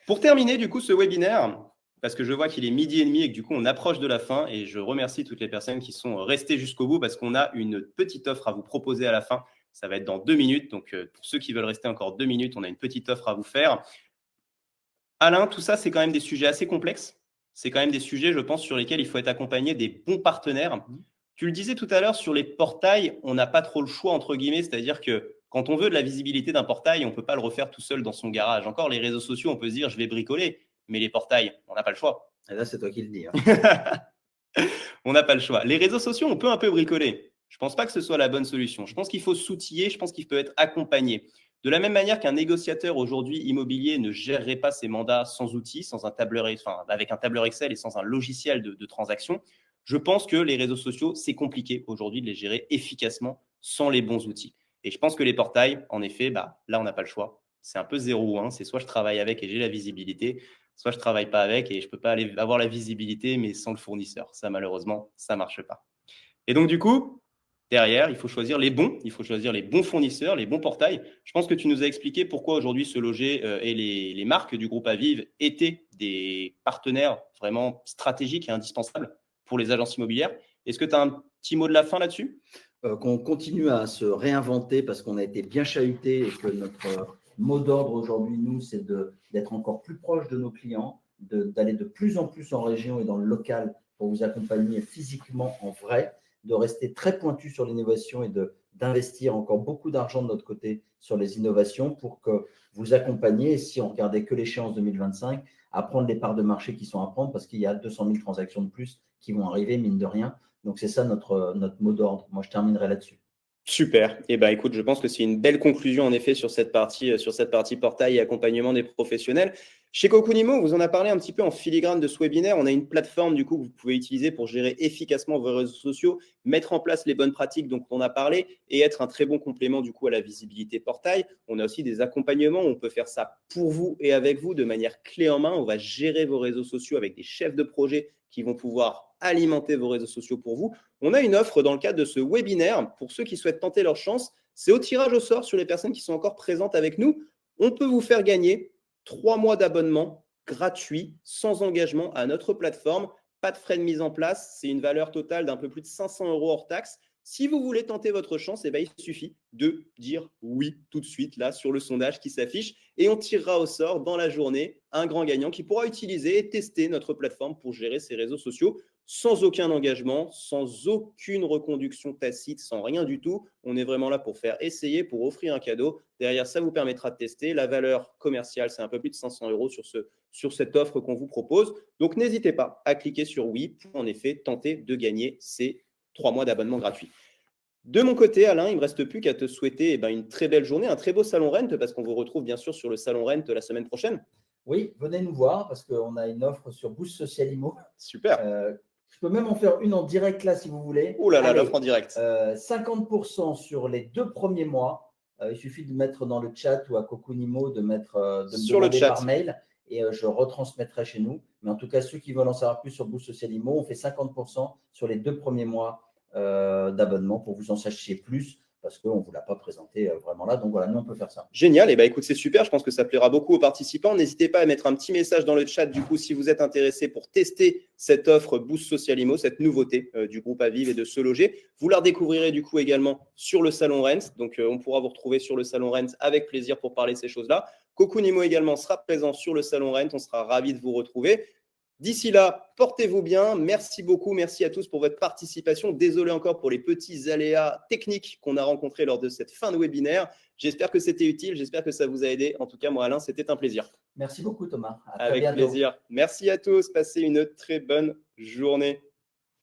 [SPEAKER 1] Pour terminer, du coup, ce webinaire, parce que je vois qu'il est 12h30 et que du coup, on approche de la fin, et je remercie toutes les personnes qui sont restées jusqu'au bout parce qu'on a une petite offre à vous proposer à la fin. Ça va être dans 2 minutes. Donc, pour ceux qui veulent rester encore 2 minutes, on a une petite offre à vous faire. Alain, tout ça, c'est quand même des sujets assez complexes. C'est quand même des sujets, je pense, sur lesquels il faut être accompagné des bons partenaires. Tu le disais tout à l'heure, sur les portails, on n'a pas trop le choix, entre guillemets, c'est-à-dire que quand on veut de la visibilité d'un portail, on ne peut pas le refaire tout seul dans son garage. Encore, les réseaux sociaux, on peut se dire, je vais bricoler, mais les portails, on n'a pas le choix.
[SPEAKER 2] Et là, c'est toi qui le dis. Hein.
[SPEAKER 1] On n'a pas le choix. Les réseaux sociaux, on peut un peu bricoler. Je ne pense pas que ce soit la bonne solution. Je pense qu'il faut s'outiller, je pense qu'il peut être accompagné. De la même manière qu'un négociateur aujourd'hui immobilier ne gérerait pas ses mandats sans outils, sans un tableur, avec un tableur Excel et sans un logiciel de transaction, je pense que les réseaux sociaux, c'est compliqué aujourd'hui de les gérer efficacement sans les bons outils. Et je pense que les portails, en effet, là, on n'a pas le choix. C'est un peu 0 ou 1. C'est soit je travaille avec et j'ai la visibilité, soit je ne travaille pas avec et je ne peux pas aller avoir la visibilité, mais sans le fournisseur. Ça, malheureusement, ça ne marche pas. Et donc, du coup, derrière, il faut choisir les bons fournisseurs, les bons portails. Je pense que tu nous as expliqué pourquoi aujourd'hui Se Loger et les marques du groupe Aviv étaient des partenaires vraiment stratégiques et indispensables pour les agences immobilières. Est-ce que tu as un petit mot de la fin là-dessus ?
[SPEAKER 4] Qu'on continue à se réinventer parce qu'on a été bien chahuté et que notre mot d'ordre aujourd'hui, nous, c'est d'être encore plus proche de nos clients, d'aller de plus en plus en région et dans le local pour vous accompagner physiquement en vrai, de rester très pointu sur l'innovation et d'investir encore beaucoup d'argent de notre côté sur les innovations pour que vous accompagniez, si on regardait que l'échéance 2025, à prendre les parts de marché qui sont à prendre parce qu'il y a 200 000 transactions de plus qui vont arriver, mine de rien. Donc, c'est ça notre mot d'ordre. Moi, je terminerai là-dessus.
[SPEAKER 1] Super. Eh ben, écoute, je pense que c'est une belle conclusion, en effet, sur cette partie portail et accompagnement des professionnels. Chez Cocoonimo, vous en a parlé un petit peu en filigrane de ce webinaire. On a une plateforme, du coup, que vous pouvez utiliser pour gérer efficacement vos réseaux sociaux, mettre en place les bonnes pratiques dont on a parlé et être un très bon complément, du coup, à la visibilité portail. On a aussi des accompagnements où on peut faire ça pour vous et avec vous de manière clé en main. On va gérer vos réseaux sociaux avec des chefs de projet qui vont pouvoir alimenter vos réseaux sociaux pour vous. On a une offre dans le cadre de ce webinaire pour ceux qui souhaitent tenter leur chance. C'est au tirage au sort sur les personnes qui sont encore présentes avec nous. On peut vous faire gagner 3 mois d'abonnement gratuit, sans engagement à notre plateforme. Pas de frais de mise en place. C'est une valeur totale d'un peu plus de 500 € hors taxe. Si vous voulez tenter votre chance, il suffit de dire oui tout de suite là sur le sondage qui s'affiche et on tirera au sort dans la journée un grand gagnant qui pourra utiliser et tester notre plateforme pour gérer ses réseaux sociaux sans aucun engagement, sans aucune reconduction tacite, sans rien du tout. On est vraiment là pour faire essayer, pour offrir un cadeau. Derrière, ça vous permettra de tester. La valeur commerciale, c'est un peu plus de 500 € sur cette offre qu'on vous propose. Donc, n'hésitez pas à cliquer sur oui pour en effet tenter de gagner ces 3 mois d'abonnement gratuit. De mon côté, Alain, il ne me reste plus qu'à te souhaiter une très belle journée, un très beau salon Rent, parce qu'on vous retrouve bien sûr sur le salon Rent la semaine prochaine.
[SPEAKER 4] Oui, venez nous voir parce qu'on a une offre sur Boost Social Immo.
[SPEAKER 1] Super.
[SPEAKER 4] Je peux même en faire une en direct là si vous voulez.
[SPEAKER 1] Oh là là, l'offre en direct.
[SPEAKER 4] 50% sur les 2 premiers mois. Il suffit de mettre dans le chat ou à Cocoonimo de me
[SPEAKER 1] sur le chat
[SPEAKER 4] par mail et je retransmettrai chez nous. Mais en tout cas, ceux qui veulent en savoir plus sur Boost Social Immo, on fait 50% sur les 2 premiers mois d'abonnement pour que vous en sachiez plus, parce qu'on ne vous l'a pas présenté vraiment là. Donc voilà, nous, on peut faire ça.
[SPEAKER 1] Génial, et écoute, c'est super, je pense que ça plaira beaucoup aux participants. N'hésitez pas à mettre un petit message dans le chat du coup si vous êtes intéressé pour tester cette offre Boost Social Imo, cette nouveauté du groupe Aviv et de Se Loger. Vous la découvrirez du coup également sur le salon Rent, donc on pourra vous retrouver sur le salon Rent avec plaisir pour parler de ces choses-là. Cocoon Imo également sera présent sur le salon Rent, on sera ravis de vous retrouver. D'ici là, portez-vous bien. Merci beaucoup. Merci à tous pour votre participation. Désolé encore pour les petits aléas techniques qu'on a rencontrés lors de cette fin de webinaire. J'espère que c'était utile. J'espère que ça vous a aidé. En tout cas, moi, Alain, c'était un plaisir.
[SPEAKER 4] Merci beaucoup, Thomas. À très
[SPEAKER 1] Avec
[SPEAKER 4] bientôt.
[SPEAKER 1] plaisir. Merci à tous. Passez une très bonne journée.